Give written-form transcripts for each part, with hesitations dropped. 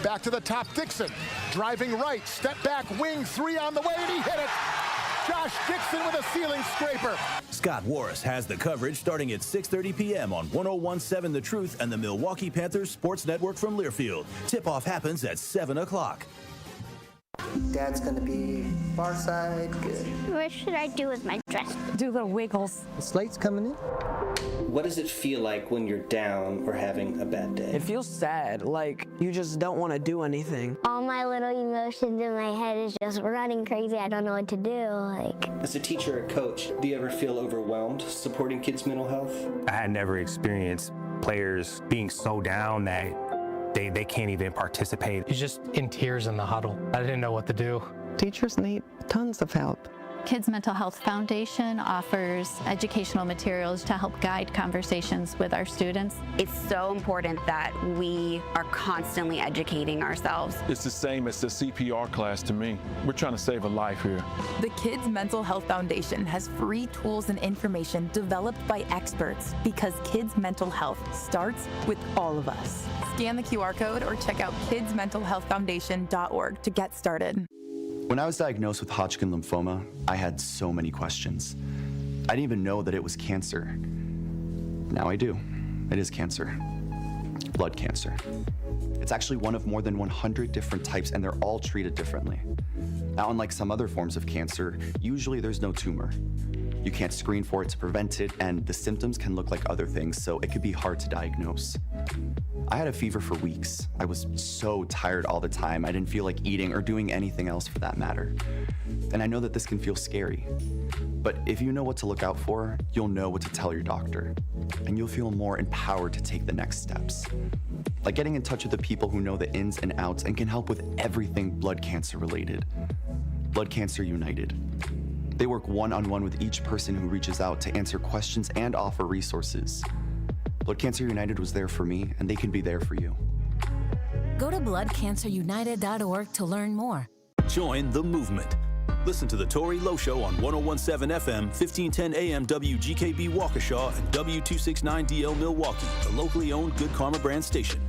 Back to the top, Dixon. Driving right, step back, wing, three on the way, and he hit it. Josh Dixon with a ceiling scraper. Scott Warris has the coverage starting at 6:30 p.m. on 101.7 The Truth and the Milwaukee Panthers Sports Network from Learfield. Tip-off happens at 7 o'clock. Dad's gonna be far side, good. What should I do with my dress? Do the wiggles. The slate's coming in. What does it feel like when you're down or having a bad day? It feels sad, like you just don't want to do anything. All my little emotions in my head is just running crazy. I don't know what to do. As a teacher or coach, do you ever feel overwhelmed supporting kids' mental health? I had never experienced players being so down that they can't even participate. He's just in tears in the huddle. I didn't know what to do. Teachers need tons of help. Kids Mental Health Foundation offers educational materials to help guide conversations with our students. It's so important that we are constantly educating ourselves. It's the same as the CPR class to me. We're trying to save a life here. The Kids Mental Health Foundation has free tools and information developed by experts because kids' mental health starts with all of us. Scan the QR code or check out kidsmentalhealthfoundation.org to get started. When I was diagnosed with Hodgkin lymphoma, I had so many questions. I didn't even know that it was cancer. Now I do. It is cancer. Blood cancer. It's actually one of more than 100 different types, and they're all treated differently. Now, unlike some other forms of cancer, usually there's no tumor. You can't screen for it to prevent it, and the symptoms can look like other things, so it could be hard to diagnose. I had a fever for weeks. I was so tired all the time. I didn't feel like eating or doing anything else for that matter. And I know that this can feel scary. But if you know what to look out for, you'll know what to tell your doctor. And you'll feel more empowered to take the next steps. Like getting in touch with the people who know the ins and outs and can help with everything blood cancer related. Blood Cancer United. They work one-on-one with each person who reaches out to answer questions and offer resources. Blood Cancer United was there for me, and they can be there for you. Go to bloodcancerunited.org to learn more. Join the movement. Listen to the Tori Lowe Show on 101.7 FM, 1510 AM WGKB Waukesha, and W269DL Milwaukee, the locally owned Good Karma brand station.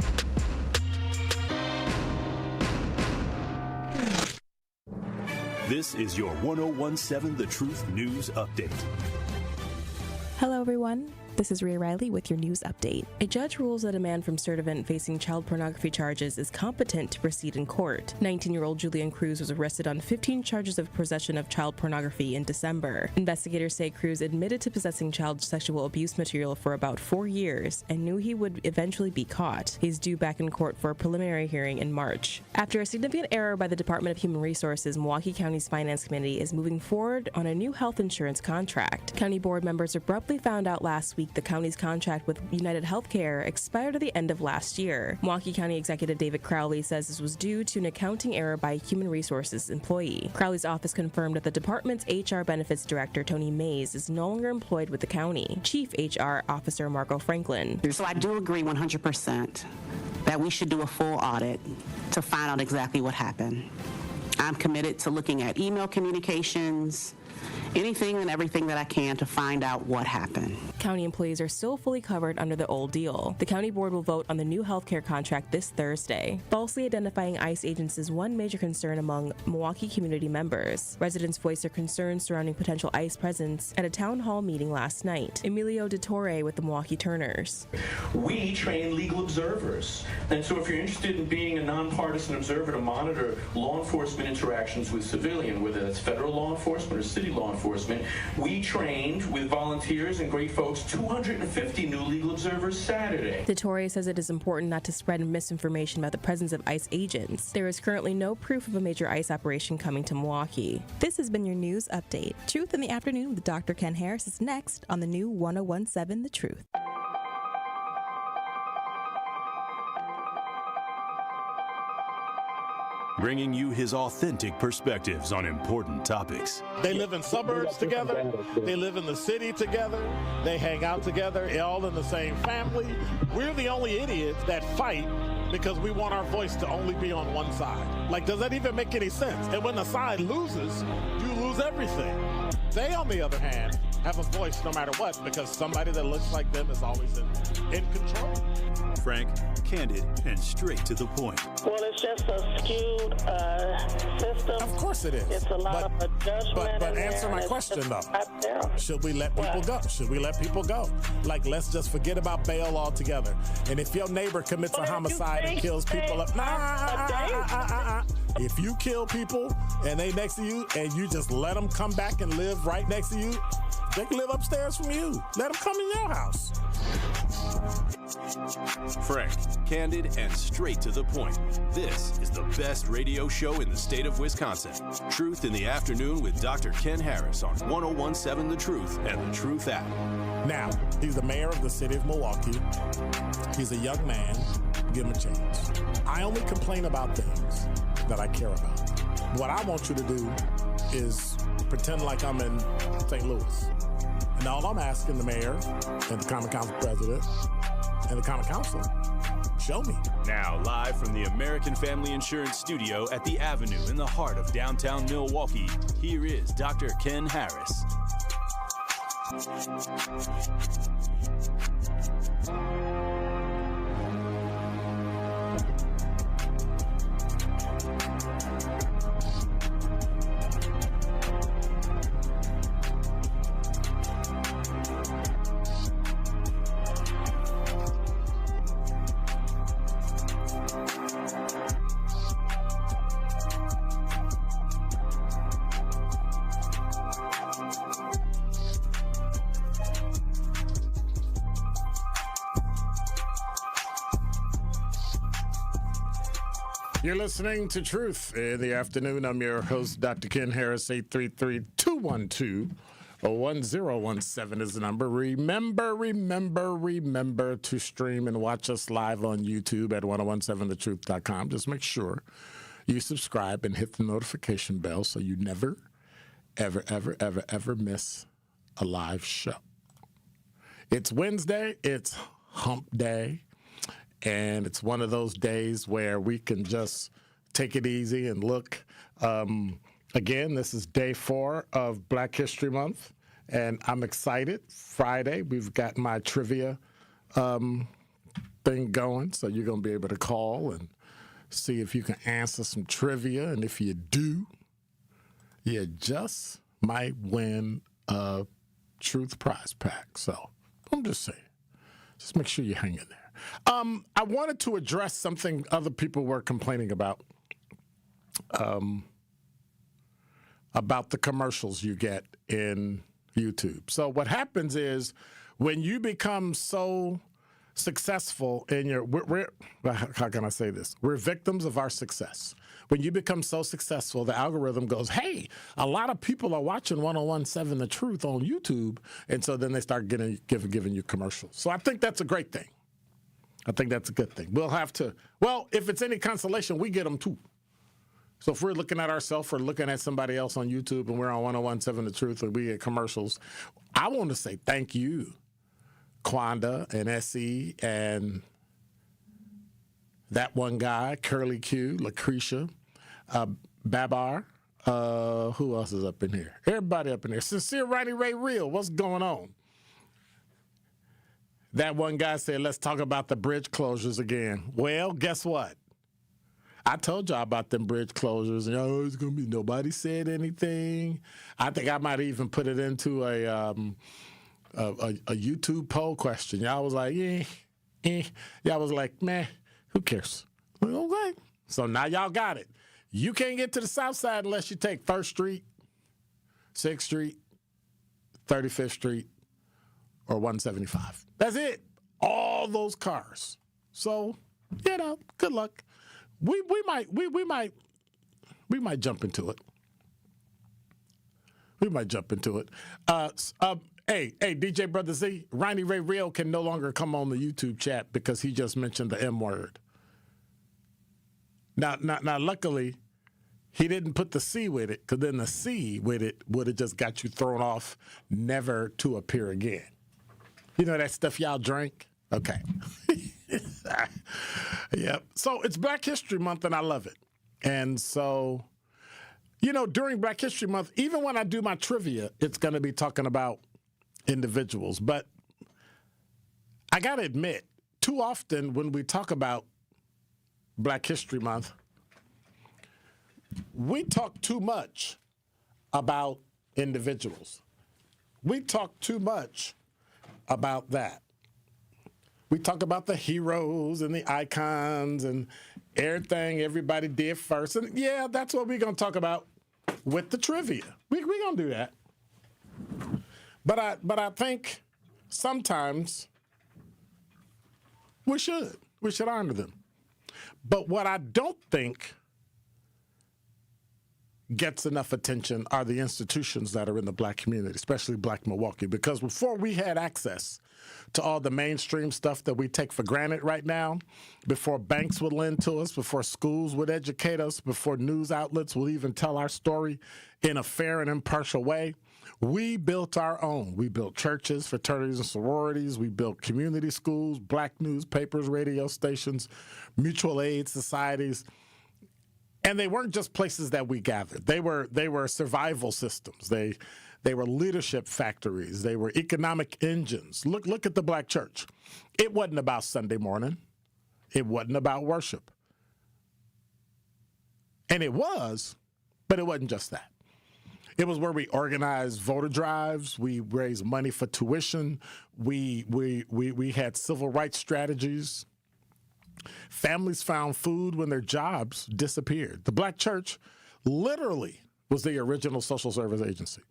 This is your 101.7 The Truth News Update. Hello, everyone. This is Rhea Riley with your news update. A judge rules that a man from Sturtevant facing child pornography charges is competent to proceed in court. 19-year-old Julian Cruz was arrested on 15 charges of possession of child pornography in December. Investigators say Cruz admitted to possessing child sexual abuse material for about 4 years and knew he would eventually be caught. He's due back in court for a preliminary hearing in March. After a significant error by the Department of Human Resources, Milwaukee County's Finance Committee is moving forward on a new health insurance contract. County board members abruptly found out last week the county's contract with United Healthcare expired at the end of last year. Milwaukee County Executive David Crowley says this was due to an accounting error by a Human Resources employee. Crowley's office confirmed that the department's HR Benefits Director, Tony Mays, is no longer employed with the county. Chief HR Officer Marco Franklin. So I do agree 100% that we should do a full audit to find out exactly what happened. I'm committed to looking at email communications, anything and everything that I can to find out what happened. County employees are still fully covered under the old deal. The county board will vote on the new healthcare contract this Thursday. Falsely identifying ICE agents is one major concern among Milwaukee community members. Residents voiced their concerns surrounding potential ICE presence at a town hall meeting last night. Emilio DeTore with the Milwaukee Turners. We train legal observers, and so if you're interested in being a nonpartisan observer to monitor law enforcement interactions with civilian, whether that's federal law enforcement or city law enforcement, we trained with volunteers and great folks 250 new legal observers Saturday. DeTore says it is important not to spread misinformation about the presence of ICE agents. There is currently no proof of a major ICE operation coming to Milwaukee. This has been your news update. Truth in the Afternoon with Dr. Ken Harris is next on the new 101.7 The Truth. Bringing you his authentic perspectives on important topics. They live in suburbs together. They live in the city together. They hang out together, all in the same family. We're the only idiots that fight because we want our voice to only be on one side. Like, does that even make any sense? And when the side loses, you lose everything. They, on the other hand, have a voice no matter what, because somebody that looks like them is always in control. Frank, candid, and straight to the point. Well, it's just a skewed system. Of course it is. It's a lot of judgment. But answer my question, though. Should we let people go? Should we let people go? Like, let's just forget about bail altogether. And if your neighbor commits a homicide and kills people up, if you kill people and they next to you and you just let them come back and live right next to you, they can live upstairs from you. Let them come in your house. Frank, candid, and straight to the point. This is the best radio show in the state of Wisconsin. Truth in the Afternoon with Dr. Ken Harris on 101.7 The Truth and The Truth app. Now, he's the mayor of the city of Milwaukee. He's a young man. Give him a chance. I only complain about things that I care about. What I want you to do is pretend like I'm in St. Louis. And all I'm asking the mayor and the Common Council president and the Common Council, show me. Now, live from the American Family Insurance Studio at the Avenue in the heart of downtown Milwaukee, here is Dr. Ken Harris. You're listening to Truth in the Afternoon. I'm your host, Dr. Ken Harris. 833-212-1017 is the number. Remember to stream and watch us live on YouTube at 1017thetruth.com. Just make sure you subscribe and hit the notification bell so you never, ever miss a live show. It's Wednesday. It's hump day. And it's one of those days where we can just take it easy and look. Again, this is day 4 of Black History Month, and I'm excited. Friday, we've got my trivia thing going, so you're going to be able to call and see if you can answer some trivia. And if you do, you just might win a Truth prize pack. So I'm just saying, just make sure you hang in there. I wanted to address something other people were complaining about the commercials you get in YouTube. So what happens is when you become so successful in your, how can I say this? We're victims of our success. When you become so successful, the algorithm goes, hey, a lot of people are watching 101.7 The Truth on YouTube, and so then they start giving you commercials. So I think that's a great thing. I think that's a good thing. We'll have to, well, if it's any consolation, we get them too. So if we're looking at ourselves or looking at somebody else on YouTube and we're on 101.7 The Truth and we get commercials, I want to say thank you, Quanda and SE and that one guy, Curly Q, Lucretia, Babar. Who else is up in here? Everybody up in here. Sincere Ronnie Ray Real, what's going on? That one guy said, let's talk about the bridge closures again. Well, guess what? I told y'all about them bridge closures. And, it's going to be nobody said anything. I think I might even put it into a YouTube poll question. Y'all was like, Y'all was like, man, who cares? Like, okay. So now y'all got it. You can't get to the south side unless you take 1st Street, 6th Street, 35th Street, or 175. That's it. All those cars. So, good luck. We might jump into it. We might jump into it. Hey, DJ Brother Z, Ronnie Ray Real can no longer come on the YouTube chat because he just mentioned the M word. Now, luckily, he didn't put the C with it, because then the C with it would have just got you thrown off, never to appear again. You know that stuff y'all drink? Okay. Yep. So it's Black History Month, and I love it. And so, during Black History Month, even when I do my trivia, it's going to be talking about individuals. But I got to admit, too often when we talk about Black History Month, we talk too much about individuals. We talk too much about that. We talk about the heroes and the icons and everything everybody did first. And yeah, that's what we're going to talk about with the trivia. We're going to do that. But I think sometimes we should honor them. But what I don't think gets enough attention are the institutions that are in the Black community, especially Black Milwaukee, because before we had access to all the mainstream stuff that we take for granted right now, before banks would lend to us, before schools would educate us, before news outlets will even tell our story in a fair and impartial way, we built our own. We built churches, fraternities, and sororities. We built community schools, Black newspapers, radio stations, mutual aid societies. And they weren't just places that we gathered. They were survival systems. They were leadership factories. They were economic engines. Look at the Black church. It wasn't about Sunday morning. It wasn't about worship. And it was, but it wasn't just that. It was where we organized voter drives. We raised money for tuition. We had civil rights strategies. Families found food when their jobs disappeared. The Black church literally was the original social service agency.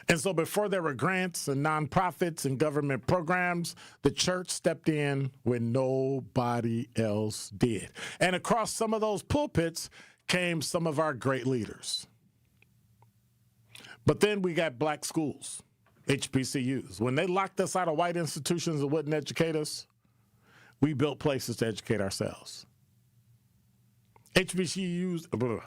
And so before there were grants and nonprofits and government programs, the church stepped in when nobody else did. And across some of those pulpits came some of our great leaders. But then we got Black schools, HBCUs. When they locked us out of white institutions that wouldn't educate us, we built places to educate ourselves. HBCUs,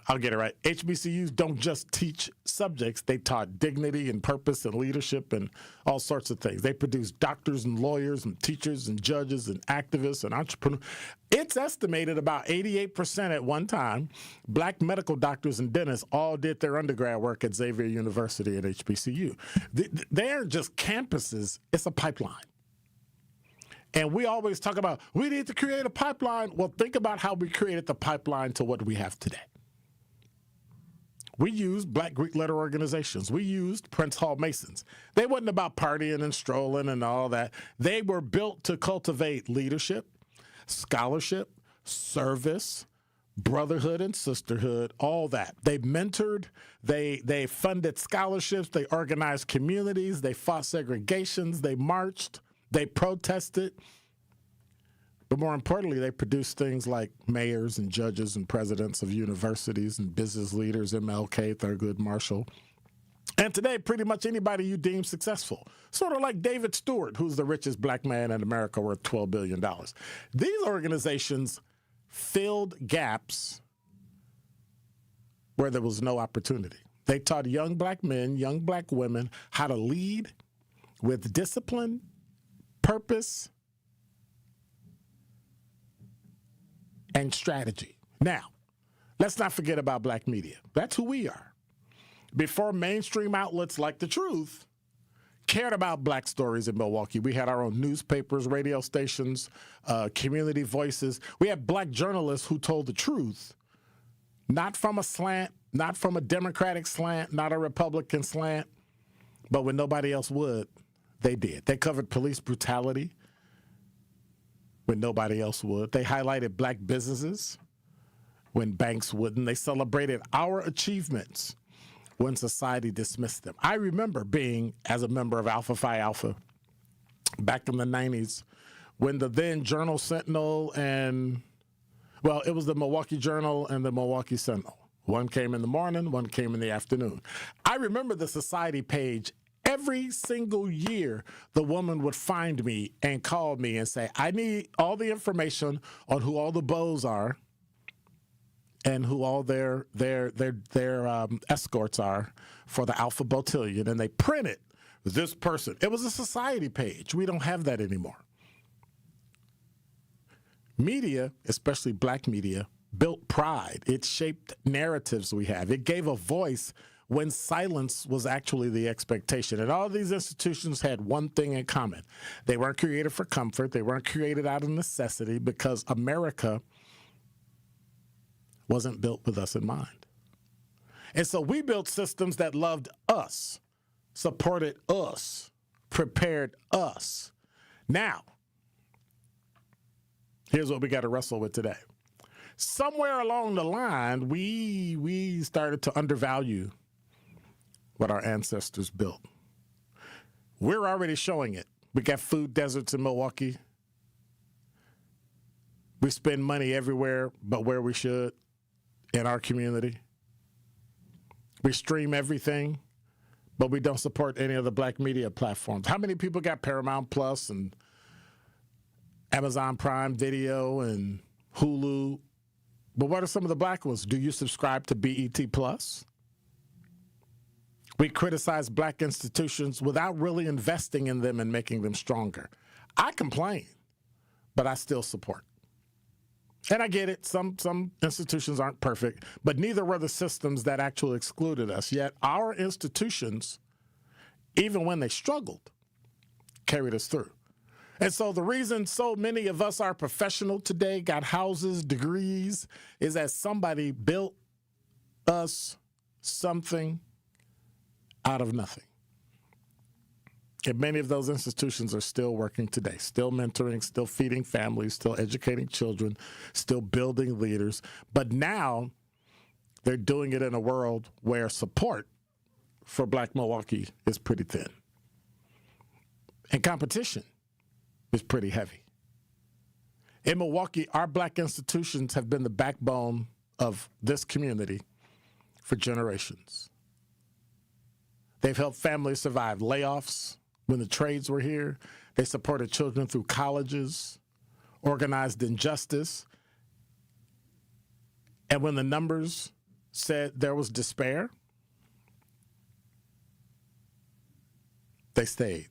I'll get it right. HBCUs don't just teach subjects. They taught dignity and purpose and leadership and all sorts of things. They produced doctors and lawyers and teachers and judges and activists and entrepreneurs. It's estimated about 88% at one time, Black medical doctors and dentists all did their undergrad work at Xavier University and HBCU. They aren't just campuses, it's a pipeline. And we always talk about, we need to create a pipeline. Well, think about how we created the pipeline to what we have today. We used Black Greek letter organizations. We used Prince Hall Masons. They wasn't about partying and strolling and all that. They were built to cultivate leadership, scholarship, service, brotherhood and sisterhood, all that. They mentored, they funded scholarships, they organized communities, they fought segregations, they marched, they protested, but more importantly, they produced things like mayors and judges and presidents of universities and business leaders, MLK, Thurgood Marshall. And today, pretty much anybody you deem successful, sort of like David Stewart, who's the richest Black man in America, worth $12 billion. These organizations filled gaps where there was no opportunity. They taught young Black men, young Black women how to lead with discipline, purpose, and strategy. Now, let's not forget about Black media. That's who we are. Before mainstream outlets like The Truth cared about Black stories in Milwaukee, we had our own newspapers, radio stations, community voices. We had Black journalists who told the truth, not from a slant, not from a Democratic slant, not a Republican slant, but when nobody else would, they did. They covered police brutality when nobody else would. They highlighted Black businesses when banks wouldn't. They celebrated our achievements when society dismissed them. I remember being, as a member of Alpha Phi Alpha back in the 90s, when the then Journal Sentinel and, well, it was the Milwaukee Journal and the Milwaukee Sentinel. One came in the morning, one came in the afternoon. I remember the society page. Every single year, the woman would find me and call me and say, I need all the information on who all the beaux are and who all their escorts are for the Alpha Botillion. And they printed this person. It was a society page. We don't have that anymore. Media, especially Black media, built pride. It shaped narratives we have. It gave a voice when silence was actually the expectation. And all these institutions had one thing in common. They weren't created for comfort. They weren't created out of necessity, because America wasn't built with us in mind. And so we built systems that loved us, supported us, prepared us. Now, here's what we got to wrestle with today. Somewhere along the line, we started to undervalue what our ancestors built. We're already showing it. We got food deserts in Milwaukee. We spend money everywhere but where we should in our community. We stream everything, but we don't support any of the black media platforms. How many people got Paramount Plus and Amazon Prime Video and Hulu? But what are some of the black ones? Do you subscribe to BET Plus? We criticize black institutions without really investing in them and making them stronger. I complain, but I still support. And I get it. Some institutions aren't perfect, but neither were the systems that actually excluded us. Yet our institutions, even when they struggled, carried us through. And so the reason so many of us are professional today, got houses, degrees, is that somebody built us something out of nothing. And many of those institutions are still working today, still mentoring, still feeding families, still educating children, still building leaders. But now they're doing it in a world where support for Black Milwaukee is pretty thin. And competition is pretty heavy. In Milwaukee, our black institutions have been the backbone of this community for generations. They've helped families survive layoffs when the trades were here. They supported children through colleges, organized injustice. And when the numbers said there was despair, they stayed.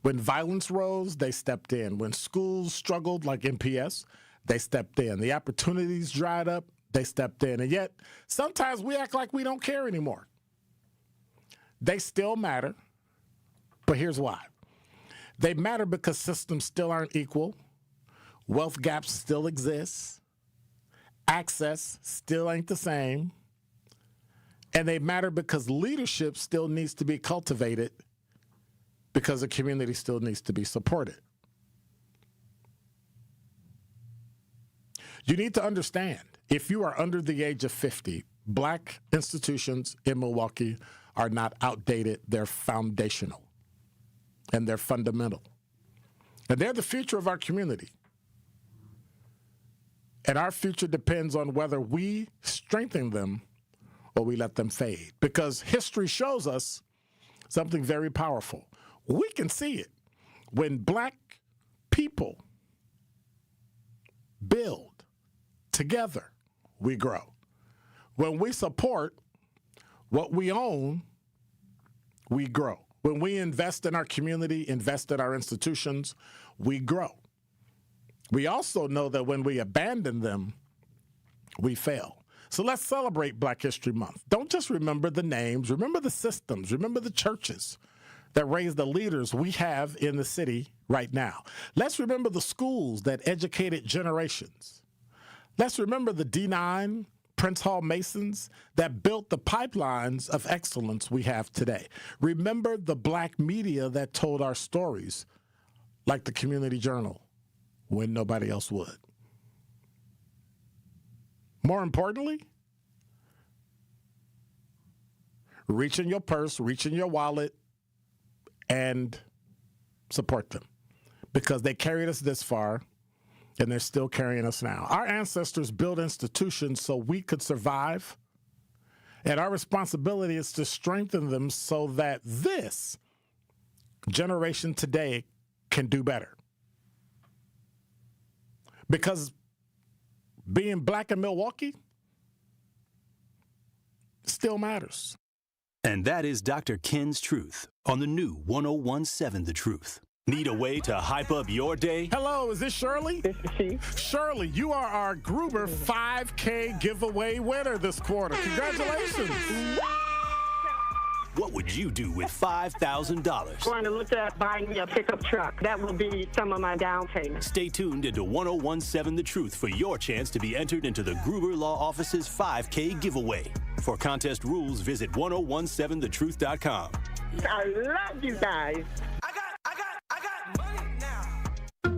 When violence rose, they stepped in. When schools struggled, like MPS, they stepped in. The opportunities dried up, they stepped in. And yet, sometimes we act like we don't care anymore. They still matter, but here's why. They matter because systems still aren't equal, wealth gaps still exist, access still ain't the same, and they matter because leadership still needs to be cultivated, because the community still needs to be supported. You need to understand, if you are under the age of 50, black institutions in Milwaukee are not outdated, they're foundational, and they're fundamental. And they're the future of our community. And our future depends on whether we strengthen them or we let them fade. Because history shows us something very powerful. We can see it. When black people build together, we grow. When we support what we own, we grow. When we invest in our community, invest in our institutions, we grow. We also know that when we abandon them, we fail. So let's celebrate Black History Month. Don't just remember the names, remember the systems, remember the churches that raise the leaders we have in the city right now. Let's remember the schools that educated generations. Let's remember the D9 Prince Hall Masons that built the pipelines of excellence we have today. Remember the black media that told our stories, like the Community Journal, when nobody else would. More importantly, reach in your purse, reach in your wallet, and support them, because they carried us this far, and they're still carrying us now. Our ancestors built institutions so we could survive, and our responsibility is to strengthen them so that this generation today can do better. Because being black in Milwaukee still matters. And that is Dr. Ken's Truth on the new 101.7 The Truth. Need a way to hype up your day? Hello, is this Shirley? This is she. Shirley, you are our Gruber 5K giveaway winner this quarter. Congratulations. What would you do with $5,000? Going to look at buying me a pickup truck. That will be some of my down payment. Stay tuned into 1017 The Truth for your chance to be entered into the Gruber Law Office's 5K giveaway. For contest rules, visit 1017thetruth.com. I love you guys.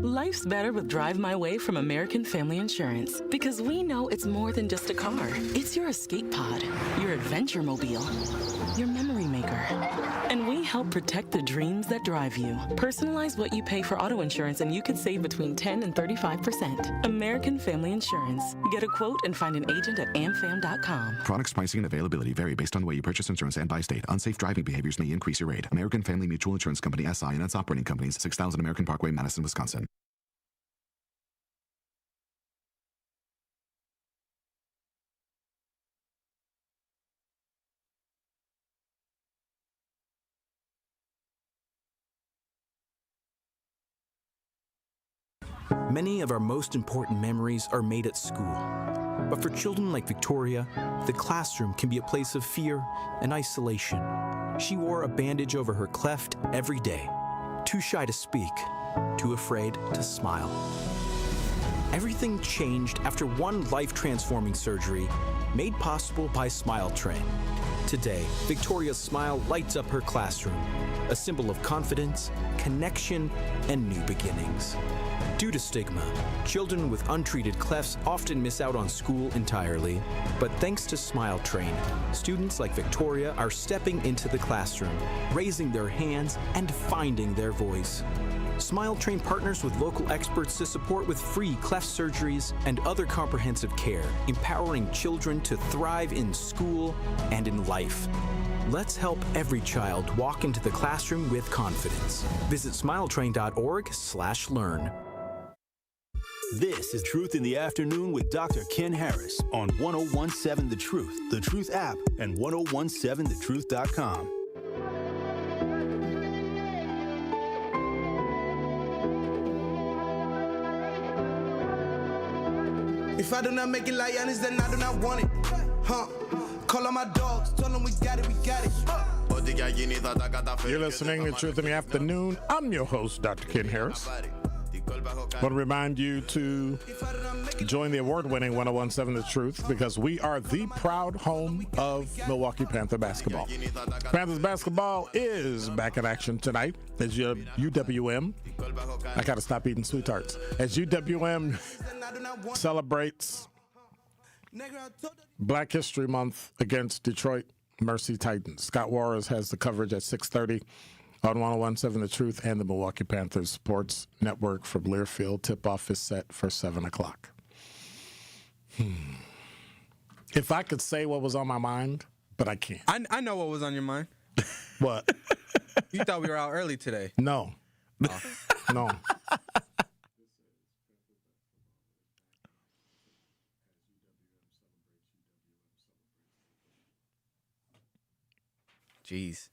Life's better with Drive My Way from American Family Insurance, because we know it's more than just a car. It's your escape pod, your adventure mobile, your memory maker. And we help protect the dreams that drive you. Personalize what you pay for auto insurance and you could save between 10 and 35%. American Family Insurance. Get a quote and find an agent at amfam.com. Products, pricing, and availability vary based on the way you purchase insurance and by state. Unsafe driving behaviors may increase your rate. American Family Mutual Insurance Company, SI, and its operating companies, 6000 American Parkway, Madison, Wisconsin. Many of our most important memories are made at school. But for children like Victoria, the classroom can be a place of fear and isolation. She wore a bandage over her cleft every day, too shy to speak, too afraid to smile. Everything changed after one life-transforming surgery made possible by Smile Train. Today, Victoria's smile lights up her classroom, a symbol of confidence, connection, and new beginnings. Due to stigma, children with untreated clefts often miss out on school entirely. But thanks to Smile Train, students like Victoria are stepping into the classroom, raising their hands, and finding their voice. Smile Train partners with local experts to support with free cleft surgeries and other comprehensive care, empowering children to thrive in school and in life. Let's help every child walk into the classroom with confidence. Visit smiletrain.org/learn. This is Truth in the Afternoon with Dr. Ken Harris on 1017 The Truth, The Truth app, and 1017thetruth.com. If I do not make it like Giannis, then I do not want it. Call on my dogs, tell them we got it, we got it. You're listening to Truth in the Afternoon. I'm your host, Dr. Ken Harris. I want to remind you to join the award-winning 1017 The Truth, because we are the proud home of Milwaukee Panther basketball. Panthers basketball is back in action tonight as UWM. I got to stop eating sweet tarts. As UWM celebrates Black History Month against Detroit Mercy Titans. Scott Warrers has the coverage at 6:30 on 1017 The Truth and the Milwaukee Panthers Sports Network from Learfield. Tip-off is set for 7 o'clock. If I could say what was on my mind, but I can't. I know what was on your mind. What? You thought we were out early today. No. Oh. No. Jeez.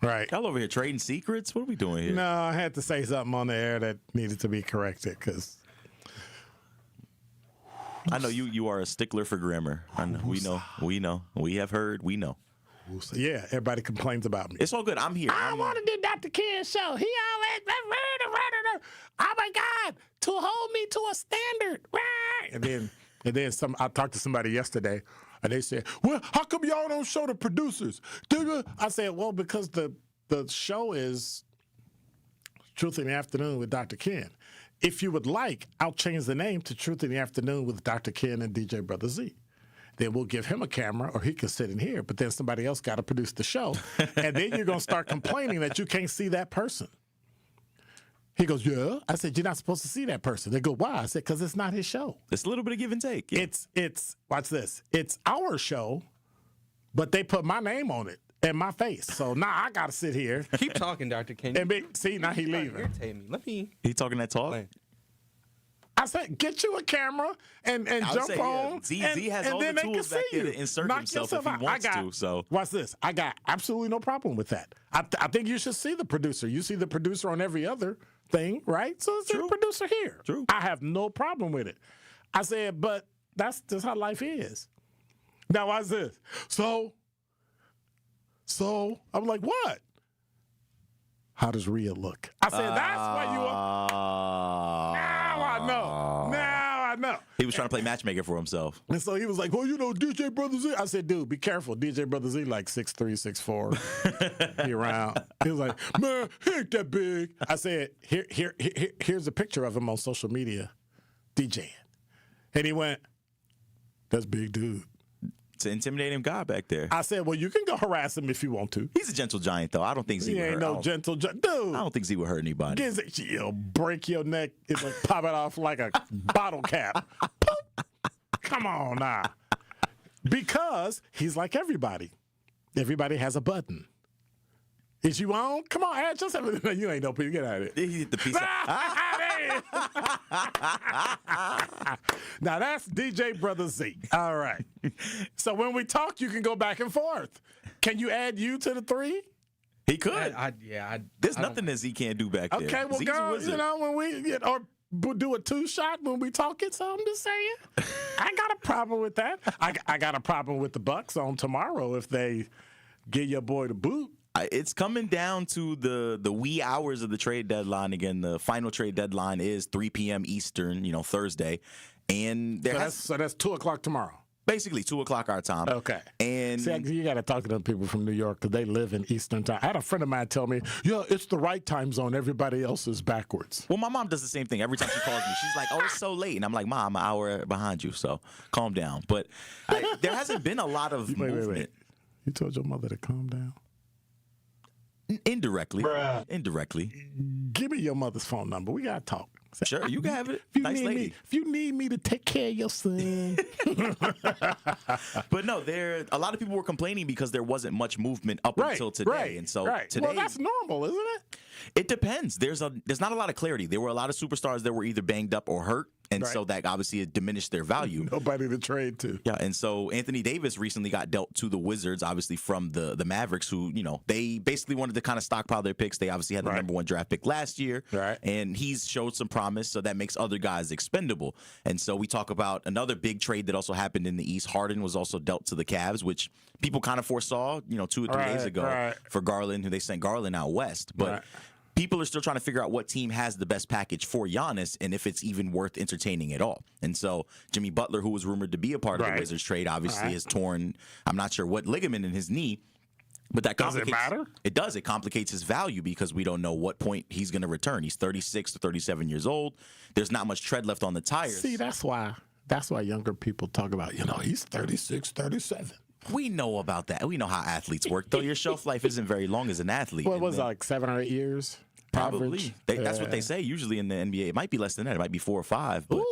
Right. Y'all over here trading secrets? What are we doing here? No, I had to say something on the air that needed to be corrected because I know you are a stickler for grammar. I know. We know. We have heard. We know. Yeah, everybody complains about me. It's all good. I'm here. I want to do Dr. Ken's show. He always, oh my God, to hold me to a standard. And then I talked to somebody yesterday, and they said, well, how come y'all don't show the producers? I said, well, because the show is Truth in the Afternoon with Dr. Ken. If you would like, I'll change the name to Truth in the Afternoon with Dr. Ken and DJ Brother Z. Then we'll give him a camera, or he can sit in here, but then somebody else got to produce the show. And then you're going to start complaining that you can't see that person. He goes, yeah. I said, you're not supposed to see that person. They go, why? I said, because it's not his show. It's a little bit of give and take. Yeah. It's watch this. It's our show, but they put my name on it and my face. So now I got to sit here. Keep talking, Dr. Ken. See, now he leaving. Irritate me. Let me. He talking that talk? I said, get you a camera and jump on. Z has all the tools back there to insert himself if he wants to. So watch this. I got absolutely no problem with that. I think you should see the producer. You see the producer on every other thing, right? So it's the producer here. True. I have no problem with it. I said, but that's just how life is. Now watch this. So So I'm like, what? How does Rhea look? I said, that's why you are. Now I know. Now I know. He was trying to play matchmaker for himself. And so he was like, well, DJ Brother Z. I said, dude, be careful. DJ Brother Z like 6'3", 6'4". He around. He was like, man, he ain't that big. I said, here's a picture of him on social media DJing. And he went, that's big dude. It's an intimidating guy back there. I said, well, you can go harass him if you want to. He's a gentle giant, though. I don't think Z would hurt. He ain't no gentle giant. Dude. I don't think Z would hurt anybody. He'll break your neck. It's like pop it off like a bottle cap. Come on now. Because he's like everybody. Everybody has a button. Is you on? Come on, add yourself. You ain't no people. Get out of it. He hit the piece. Now that's DJ Brother Z. All right. So when we talk, you can go back and forth. Can you add you to the 3? He could. There's nothing that Z can't do back there. Okay, well, Z's girl, when we get or do a 2-shot when we talk it. So I'm just saying, I got a problem with that. I got a problem with the Bucks on tomorrow if they get your boy the boot. It's coming down to the wee hours of the trade deadline. Again, the final trade deadline is 3 p.m. Eastern, Thursday. And so that's 2 o'clock tomorrow. Basically, 2 o'clock our time. Okay. And see, you got to talk to them people from New York because they live in Eastern time. I had a friend of mine tell me, yeah, it's the right time zone. Everybody else is backwards. Well, my mom does the same thing. Every time she calls me, she's like, oh, it's so late. And I'm like, Mom, I'm an hour behind you, so calm down. But there hasn't been a lot of movement. Wait. You told your mother to calm down? Indirectly. Bruh. Indirectly. Give me your mother's phone number. We got to talk. Sure, you can have it. Nice lady. If you need me to take care of your son. But no, a lot of people were complaining because there wasn't much movement up until today. And so today. Well, that's normal, isn't it? It depends. There's not a lot of clarity. There were a lot of superstars that were either banged up or hurt. And so that obviously it diminished their value. Nobody to trade to. Yeah, and so Anthony Davis recently got dealt to the Wizards, obviously from the Mavericks, who, they basically wanted to kind of stockpile their picks. They obviously had the number 1 draft pick last year. Right. And he's showed some promise, so that makes other guys expendable. And so we talk about another big trade that also happened in the East. Harden was also dealt to the Cavs, which people kind of foresaw, 2 or 3 days ago for Garland, who they sent Garland out west. But people are still trying to figure out what team has the best package for Giannis and if it's even worth entertaining at all. And so Jimmy Butler, who was rumored to be a part of the Wizards trade, obviously has torn, I'm not sure what ligament in his knee. But that complicates. Does it matter? It does. It complicates his value because we don't know what point he's going to return. He's 36 to 37 years old. There's not much tread left on the tires. See, that's why younger people talk about, he's 36, 37. We know about that. We know how athletes work, though. Your shelf life isn't very long as an athlete. Well, it was like 7 or 8 years? Probably. That's what they say usually in the NBA. It might be less than that. It might be 4 or 5. But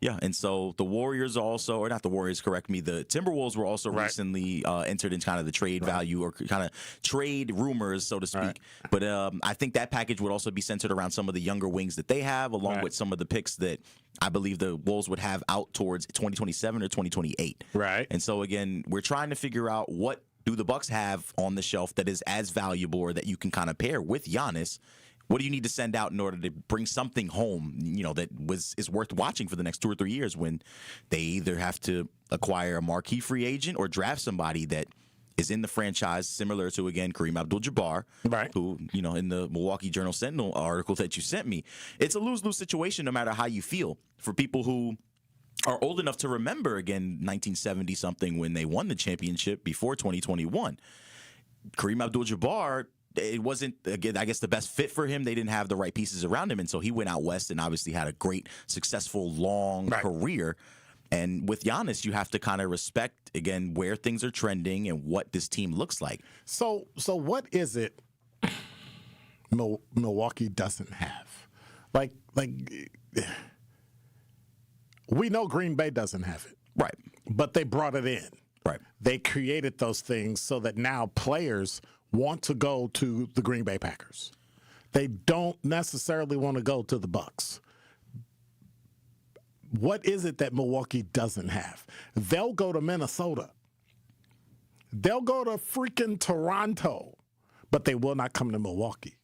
yeah, and so the Warriors also, or not the Warriors, correct me, the Timberwolves were also recently entered in kind of the trade value or kind of trade rumors, so to speak. But I think that package would also be centered around some of the younger wings that they have, along with some of the picks that I believe the Wolves would have out towards 2027 or 2028. Right. And so, again, we're trying to figure out what do the Bucks have on the shelf that is as valuable or that you can kind of pair with Giannis. What do you need to send out in order to bring something home, that is worth watching for the next 2 or 3 years when they either have to acquire a marquee free agent or draft somebody that is in the franchise, similar to, again, Kareem Abdul-Jabbar, who, in the Milwaukee Journal Sentinel article that you sent me. It's a lose-lose situation no matter how you feel. For people who are old enough to remember, again, 1970-something when they won the championship before 2021, Kareem Abdul-Jabbar, it wasn't, again, I guess the best fit for him. They didn't have the right pieces around him. And so he went out west and obviously had a great, successful, long career. And with Giannis, you have to kind of respect, again, where things are trending and what this team looks like. So what is it Milwaukee doesn't have? Like we know Green Bay doesn't have it. Right. But they brought it in. Right. They created those things so that now players want to go to the Green Bay Packers. They don't necessarily want to go to the Bucks. What is it that Milwaukee doesn't have? They'll go to Minnesota. They'll go to freaking Toronto, but they will not come to Milwaukee.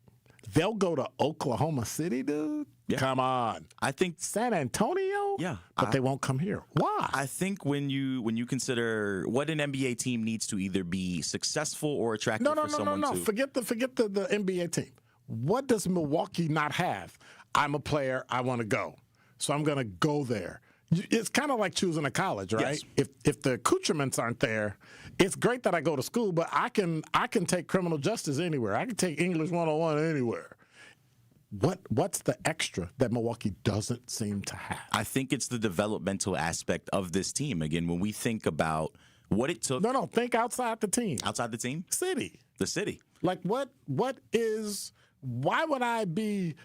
They'll go to Oklahoma City, dude. Yeah. Come on. I think San Antonio. Yeah, but they won't come here. Why? I think when you consider what an NBA team needs to either be successful or attractive for someone to Forget the NBA team. What does Milwaukee not have? I'm a player. I want to go, so I'm going to go there. It's kind of like choosing a college, right? Yes. If the accoutrements aren't there, it's great that I go to school, but I can take criminal justice anywhere. I can take English 101 anywhere. What's the extra that Milwaukee doesn't seem to have? I think it's the developmental aspect of this team. Again, when we think about what it took. No, think outside the team. Outside the team? City. The city. Like why would I be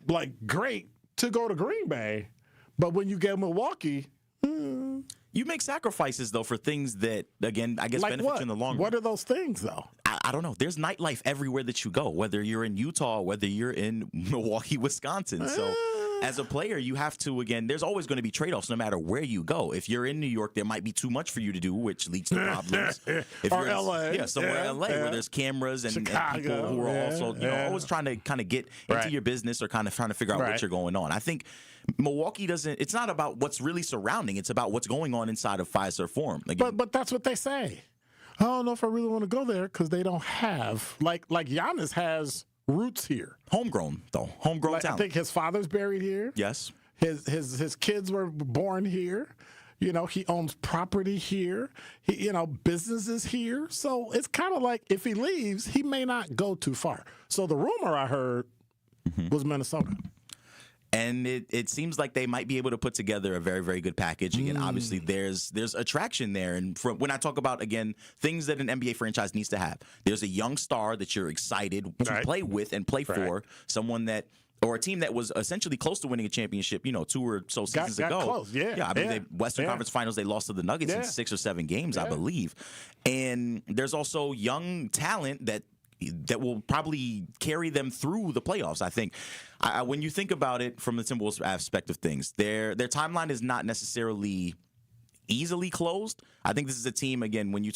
like great to go to Green Bay, but when you get Milwaukee, you make sacrifices though for things that, again, I guess like benefit you in the long run. What are those things though? I don't know. There's nightlife everywhere that you go, whether you're in Utah, whether you're in Milwaukee, Wisconsin. So as a player, you have to, again, there's always going to be trade-offs no matter where you go. If you're in New York, there might be too much for you to do, which leads to problems. If or you're in, L.A. Yeah, somewhere in L.A. where there's cameras and people who are also, always trying to kind of get into your business or kind of trying to figure out what you're going on. I think Milwaukee it's not about what's really surrounding. It's about what's going on inside of Fiserv Forum. Again, but that's what they say. I don't know if I really want to go there because they don't have, like Giannis has roots here. Homegrown, though. Homegrown talent. I think his father's buried here. Yes. His kids were born here. You know, he owns property here. Businesses here. So it's kind of like if he leaves, he may not go too far. So the rumor I heard was Minnesota. And it seems like they might be able to put together a very, very good package. Again, obviously, there's attraction there. And when I talk about, again, things that an NBA franchise needs to have, there's a young star that you're excited to play with and play for, someone that, or a team that was essentially close to winning a championship, 2 or so seasons ago. Close. Yeah, I believe Western Conference Finals, they lost to the Nuggets in 6 or 7 games, I believe. And there's also young talent that will probably carry them through the playoffs. I think when you think about it from the Timberwolves aspect of things, their timeline is not necessarily easily closed. I think this is a team, again, when you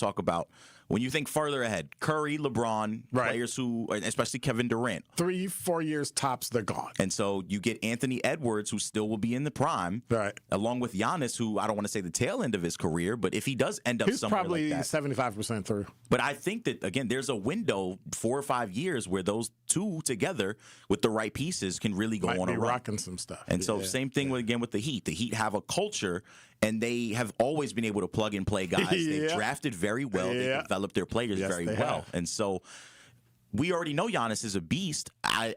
think further ahead, Curry, LeBron, players who, especially Kevin Durant. 3-4 years tops, they're gone. And so you get Anthony Edwards, who still will be in the prime, along with Giannis, who I don't want to say the tail end of his career, but if he does end up somewhere like that. He's probably 75% through. But I think that, again, there's a window, 4 or 5 years, where those two together with the right pieces can really go on a run. Rocking some stuff. And so same thing with the Heat. The Heat have a culture, and they have always been able to plug and play guys. They've drafted very well. They developed their players very well. And so we already know Giannis is a beast.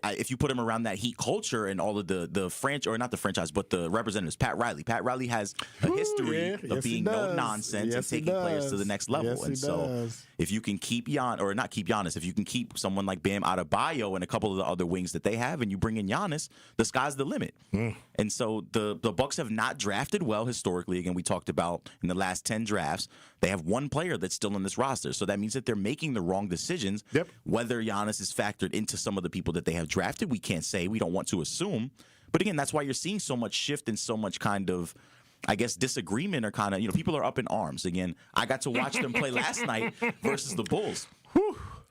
If you put him around that Heat culture and all of the franchise, or not the franchise, but the representatives, Pat Riley. Pat Riley has a history of being no nonsense and taking players to the next level. And so if you can keep Giannis, if you can keep someone like Bam Adebayo and a couple of the other wings that they have, and you bring in Giannis, the sky's the limit. And so the Bucks have not drafted well historically. Again, we talked about in the last 10 drafts, they have one player that's still in this roster. So that means that they're making the wrong decisions. Whether Giannis is factored into some of the people that they have drafted, we can't say. We don't want to assume. But again, that's why you're seeing so much shift and so much kind of, I guess, disagreement, or kind of, people are up in arms. Again, I got to watch them play last night versus the Bulls.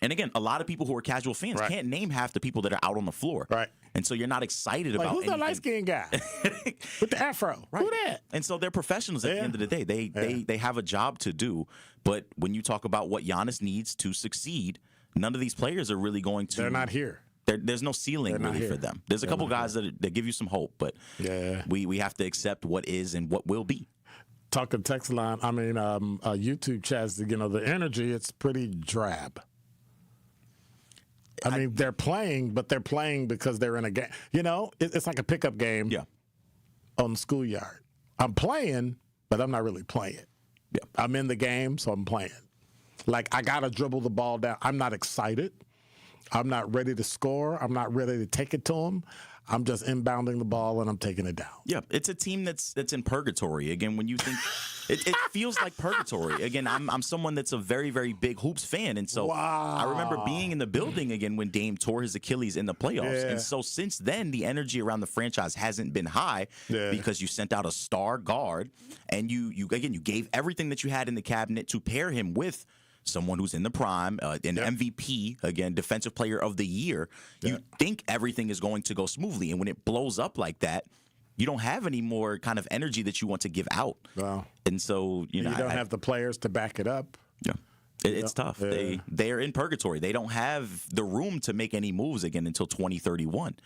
And again, a lot of people who are casual fans can't name half the people that are out on the floor. And so you're not excited about who's anything. that light-skinned guy with the afro? Who that? And so they're professionals at the end of the day. They have a job to do. But when you talk about what Giannis needs to succeed, none of these players are really going to. They're not here. There's no ceiling really for them. There's a couple guys that give you some hope, but we have to accept what is and what will be. Talking text line, YouTube chats, the energy, it's pretty drab. I mean, they're playing, but they're playing because they're in a game. It's like a pickup game on the schoolyard. I'm playing, but I'm not really playing. I'm in the game, so I'm playing. Like, I got to dribble the ball down. I'm not excited. I'm not ready to score. I'm not ready to take it to them. I'm just inbounding the ball and I'm taking it down. Yeah, it's a team that's in purgatory. Again, when you think it feels like purgatory. Again, I'm someone that's a very, very big hoops fan, and so I remember being in the building again when Dame tore his Achilles in the playoffs. And so since then, the energy around the franchise hasn't been high because you sent out a star guard and you gave everything that you had in the cabinet to pair him with someone who's in the prime, an MVP, again, Defensive Player of the Year. You think everything is going to go smoothly. And when it blows up like that, you don't have any more kind of energy that you want to give out. Wow. And so, you know, you don't have the players to back it up. Yeah. It's tough. They're in purgatory. They don't have the room to make any moves again until 2031.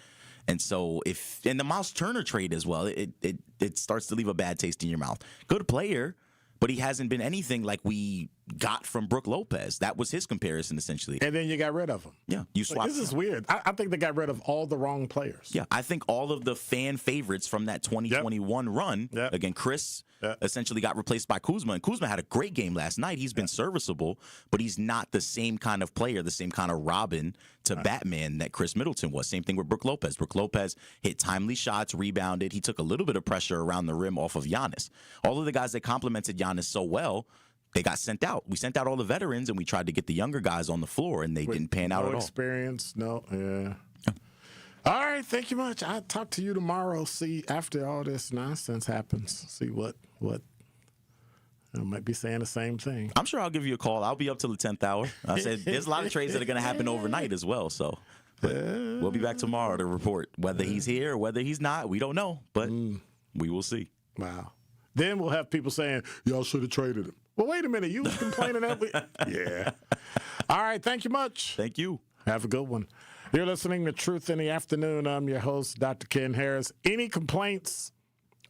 And so and the Miles Turner trade as well, it starts to leave a bad taste in your mouth. Good player, but he hasn't been anything like we got from Brook Lopez. That was his comparison, essentially. And then you got rid of him. Yeah, you swapped. This is weird. I think they got rid of all the wrong players. Yeah, I think all of the fan favorites from that 2021 run, again, Chris essentially got replaced by Kuzma. And Kuzma had a great game last night. He's been serviceable, but he's not the same kind of player, the same kind of Robin to Batman that Chris Middleton was. Same thing with Brook Lopez. Brook Lopez hit timely shots, rebounded. He took a little bit of pressure around the rim off of Giannis. All of the guys that complimented Giannis so well, they got sent out. We sent out all the veterans, and we tried to get the younger guys on the floor, and they didn't pan out at all. No experience, no. Yeah. All right, thank you much. I'll talk to you tomorrow. See, after all this nonsense happens, see what I might be saying the same thing. I'm sure I'll give you a call. I'll be up till the 10th hour. I said there's a lot of trades that are going to happen overnight as well. So we'll be back tomorrow to report whether he's here or whether he's not. We don't know, but we will see. Wow. Then we'll have people saying, y'all should have traded him. Well, wait a minute. You was complaining that Yeah. All right. Thank you much. Thank you. Have a good one. You're listening to Truth in the Afternoon. I'm your host, Dr. Ken Harris. Any complaints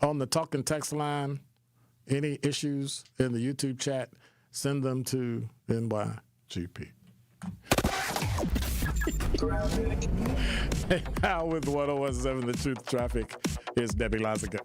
on the talk and text line? Any issues in the YouTube chat? Send them to NYGP. Now with 101.7 The Truth Traffic is Debbie Lazaga.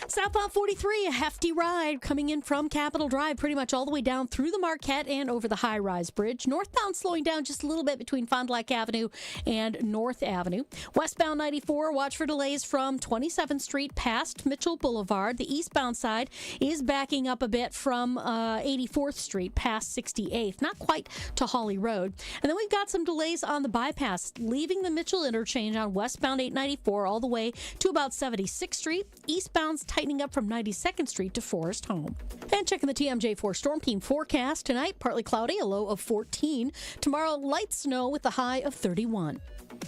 Southbound 43, a hefty ride coming in from Capitol Drive, pretty much all the way down through the Marquette and over the high-rise bridge. Northbound slowing down just a little bit between Fond du Lac Avenue and North Avenue. Westbound 94, watch for delays from 27th Street past Mitchell Boulevard. The eastbound side is backing up a bit from 84th Street past 68th, not quite to Hawley Road. And then we've got some delays on the bypass, leaving the Mitchell interchange on westbound 894 all the way to about 76th Street. Eastbound's tightening up from 92nd Street to Forest Home. And checking the TMJ4 Storm Team forecast. Tonight, partly cloudy, a low of 14. Tomorrow, light snow with a high of 31.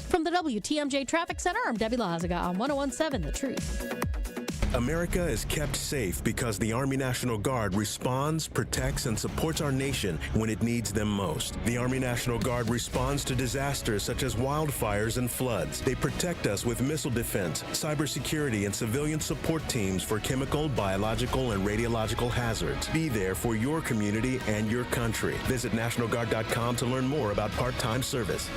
From the WTMJ Traffic Center, I'm Debbie Lazaga on 101.7 The Truth. America is kept safe because the Army National Guard responds, protects, and supports our nation when it needs them most. The Army National Guard responds to disasters such as wildfires and floods. They protect us with missile defense, cybersecurity, and civilian support teams for chemical, biological, and radiological hazards. Be there for your community and your country. Visit NationalGuard.com to learn more about part-time service.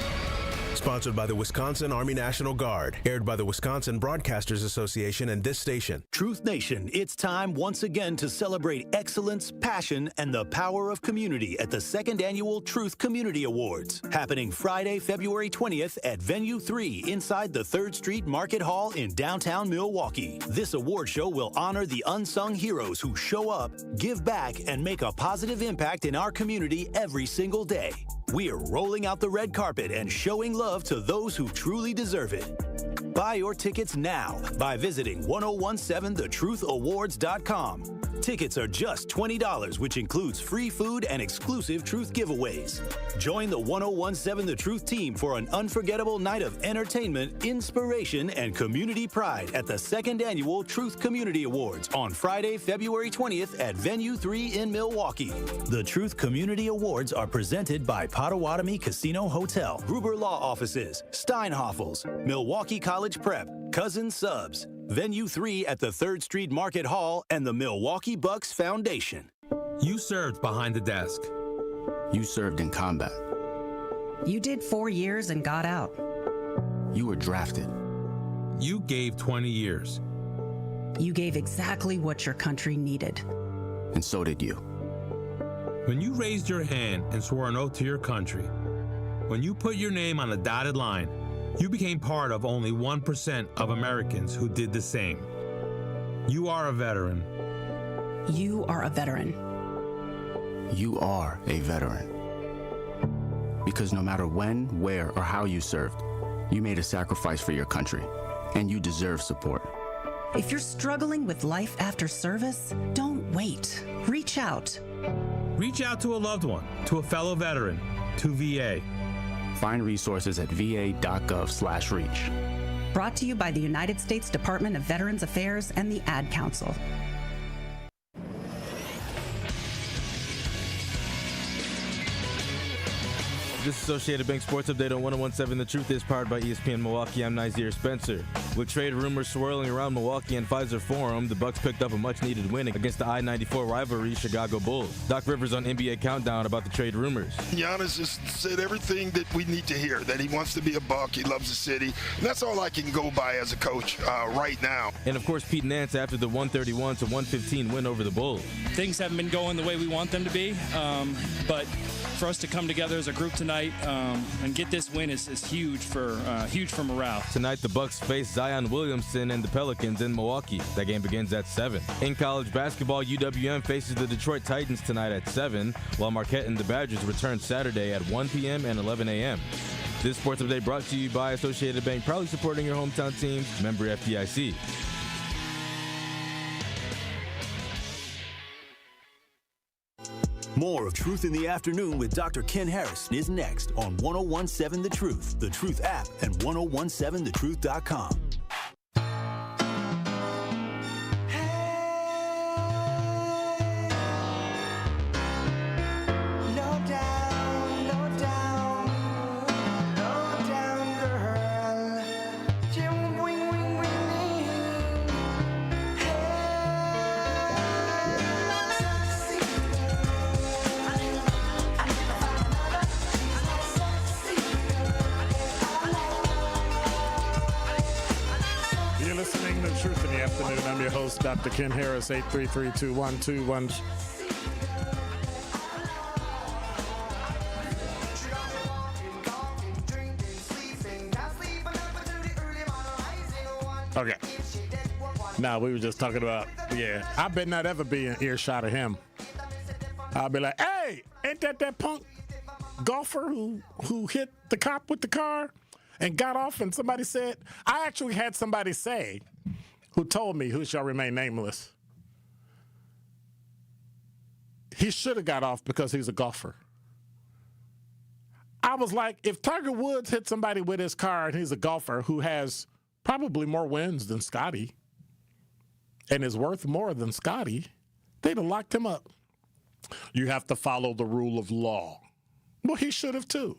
Sponsored by the Wisconsin Army National Guard. Aired by the Wisconsin Broadcasters Association and this station. Truth Nation, it's time once again to celebrate excellence, passion, and the power of community at the second annual Truth Community Awards. Happening Friday, February 20th at Venue 3 inside the 3rd Street Market Hall in downtown Milwaukee. This award show will honor the unsung heroes who show up, give back, and make a positive impact in our community every single day. We are rolling out the red carpet and showing love to those who truly deserve it. Buy your tickets now by visiting 1017thetruthAwards.com. Tickets are just $20, which includes free food and exclusive Truth giveaways. Join the 1017 The Truth team for an unforgettable night of entertainment, inspiration, and community pride at the second annual Truth Community Awards on Friday, February 20th at Venue 3 in Milwaukee. The Truth Community Awards are presented by Potawatomi Casino Hotel, Gruber Law Offices, Steinhoffels, Milwaukee College Prep, Cousin Subs, Venue 3 at the 3rd Street Market Hall, and the Milwaukee Bucks Foundation. You served behind the desk. You served in combat. You did 4 years and got out. You were drafted. You gave 20 years. You gave exactly what your country needed. And so did you. When you raised your hand and swore an oath to your country, when you put your name on a dotted line, you became part of only 1% of Americans who did the same. You are a veteran. You are a veteran. You are a veteran. Because no matter when, where, or how you served, you made a sacrifice for your country, and you deserve support. If you're struggling with life after service, don't wait. Reach out. Reach out to a loved one, to a fellow veteran, to VA. Find resources at va.gov/reach. Brought to you by the United States Department of Veterans Affairs and the Ad Council. This Associated Bank Sports Update on 101.7 The Truth is powered by ESPN Milwaukee. I'm Nazir Spencer. With trade rumors swirling around Milwaukee and Pfizer Forum, the Bucks picked up a much-needed win against the I-94 rivalry Chicago Bulls. Doc Rivers on NBA Countdown about the trade rumors. Giannis just said everything that we need to hear, that he wants to be a Buck, he loves the city, and that's all I can go by as a coach right now. And of course, Pete Nance after the 131-115 win over the Bulls. Things haven't been going the way we want them to be, but for us to come together as a group tonight and get this win is huge for morale. Tonight, the Bucks face Zion Williamson and the Pelicans in Milwaukee. That game begins at 7. In college basketball, UWM faces the Detroit Titans tonight at 7, while Marquette and the Badgers return Saturday at 1 p.m. and 11 a.m. This sports update brought to you by Associated Bank, proudly supporting your hometown teams, member FDIC. More of Truth in the Afternoon with Dr. Ken Harris is next on 101.7 The Truth, The Truth app, and 1017thetruth.com. I'm your host, Dr. Ken Harris, 833-212-1. Okay. Now, we were just talking about, I better not ever be in earshot of him. I'll be like, hey, ain't that punk golfer who hit the cop with the car and got off? And somebody said, I actually had somebody say, who told me, who shall remain nameless, he should have got off because he's a golfer. I was like, if Tiger Woods hit somebody with his car and he's a golfer who has probably more wins than Scotty and is worth more than Scotty, they'd have locked him up. You have to follow the rule of law. Well, he should have too.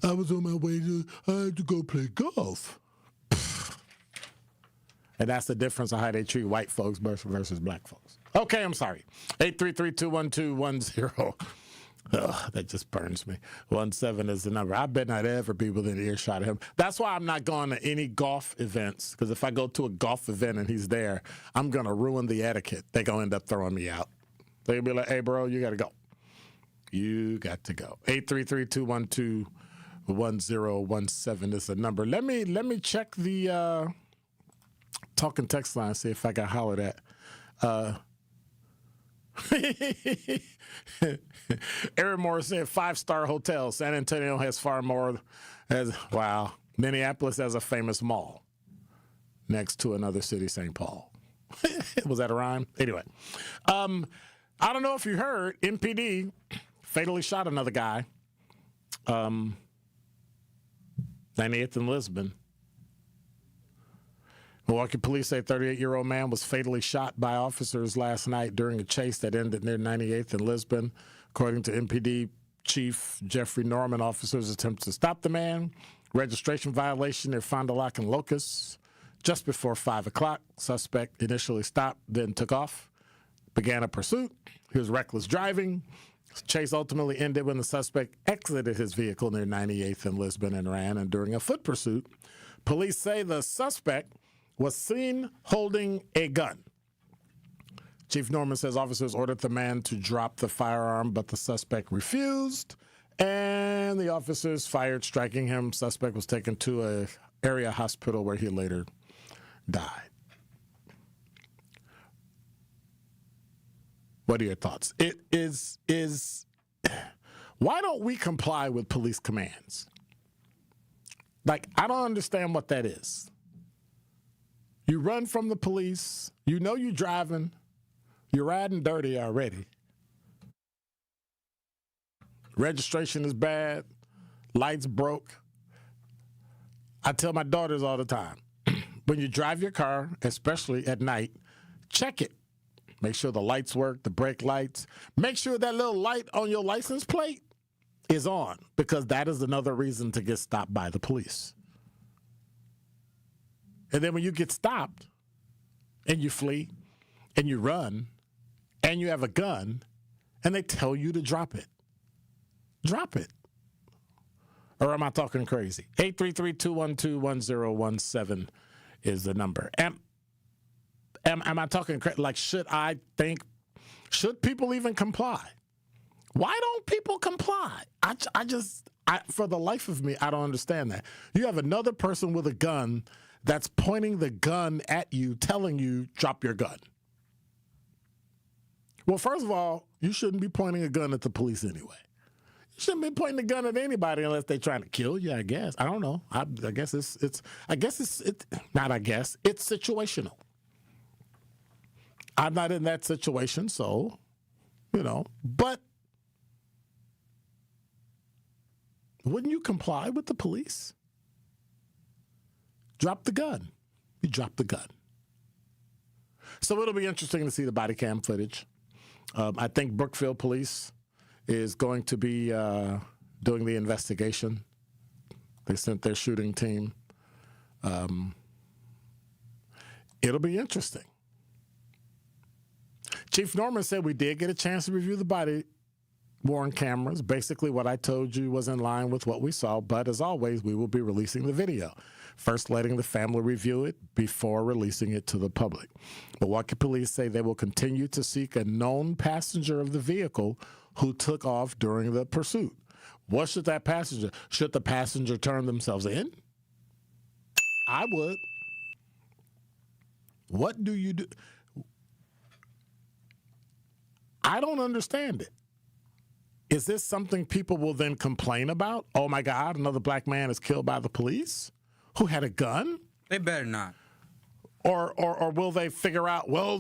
I was on my way I had to go play golf. And that's the difference of how they treat white folks versus black folks. Okay, I'm sorry. 833-212-10. That just burns me. 17 is the number. I bet not ever be within earshot of him. That's why I'm not going to any golf events, because if I go to a golf event and he's there, I'm going to ruin the etiquette. They're going to end up throwing me out. They'll be like, hey, bro, you got to go. You got to go. 833-212-1017 is the number. Let me check the talking text line, see if I got hollered at. Aaron Moore said 5-star hotel. San Antonio has far more. Wow. Minneapolis has a famous mall next to another city, St. Paul. Was that a rhyme? Anyway, I don't know if you heard, MPD fatally shot another guy. 98th and Lisbon. Milwaukee police say a 38-year-old man was fatally shot by officers last night during a chase that ended near 98th and Lisbon. According to MPD Chief Jeffrey Norman, officers attempted to stop the man. Registration violation near Fond du Lac and Locust. Just before 5 o'clock, suspect initially stopped, then took off, began a pursuit. He was reckless driving. Chase ultimately ended when the suspect exited his vehicle near 98th and Lisbon and ran. And during a foot pursuit, police say the suspect was seen holding a gun. Chief Norman says officers ordered the man to drop the firearm, but the suspect refused, and the officers fired, striking him. Suspect was taken to an area hospital where he later died. What are your thoughts? It is why don't we comply with police commands? Like, I don't understand what that is. You run from the police. You know you're driving. You're riding dirty already. registration is bad, lights broke. I tell my daughters all the time, when you drive your car, especially at night, check it. Make sure the lights work, the brake lights. Make sure that little light on your license plate is on, because that is another reason to get stopped by the police. And then when you get stopped and you flee and you run and you have a gun and they tell you to drop it, drop it. Or am I talking crazy? 833-212-1017 is the number. Am I talking crazy? Like, should people even comply? Why don't people comply? I for the life of me, I don't understand that. You have another person with a gun that's pointing the gun at you, telling you, drop your gun. Well, first of all, you shouldn't be pointing a gun at the police anyway. You shouldn't be pointing a gun at anybody unless they're trying to kill you, I guess. I don't know. I guess it's situational. I'm not in that situation, so, but wouldn't you comply with the police? Drop the gun. You drop the gun. So it'll be interesting to see the body cam footage. I think Brookfield Police is going to be doing the investigation. They sent their shooting team. It'll be interesting. Chief Norman said we did get a chance to review the body-worn cameras. Basically, what I told you was in line with what we saw, but as always, we will be releasing the video. First, letting the family review it before releasing it to the public. Milwaukee police say they will continue to seek a known passenger of the vehicle who took off during the pursuit. What should that passenger? Should the passenger turn themselves in? I would. What do you do? I don't understand it. Is this something people will then complain about? Oh my God, another black man is killed by the police who had a gun? They better not. Or will they figure out, well,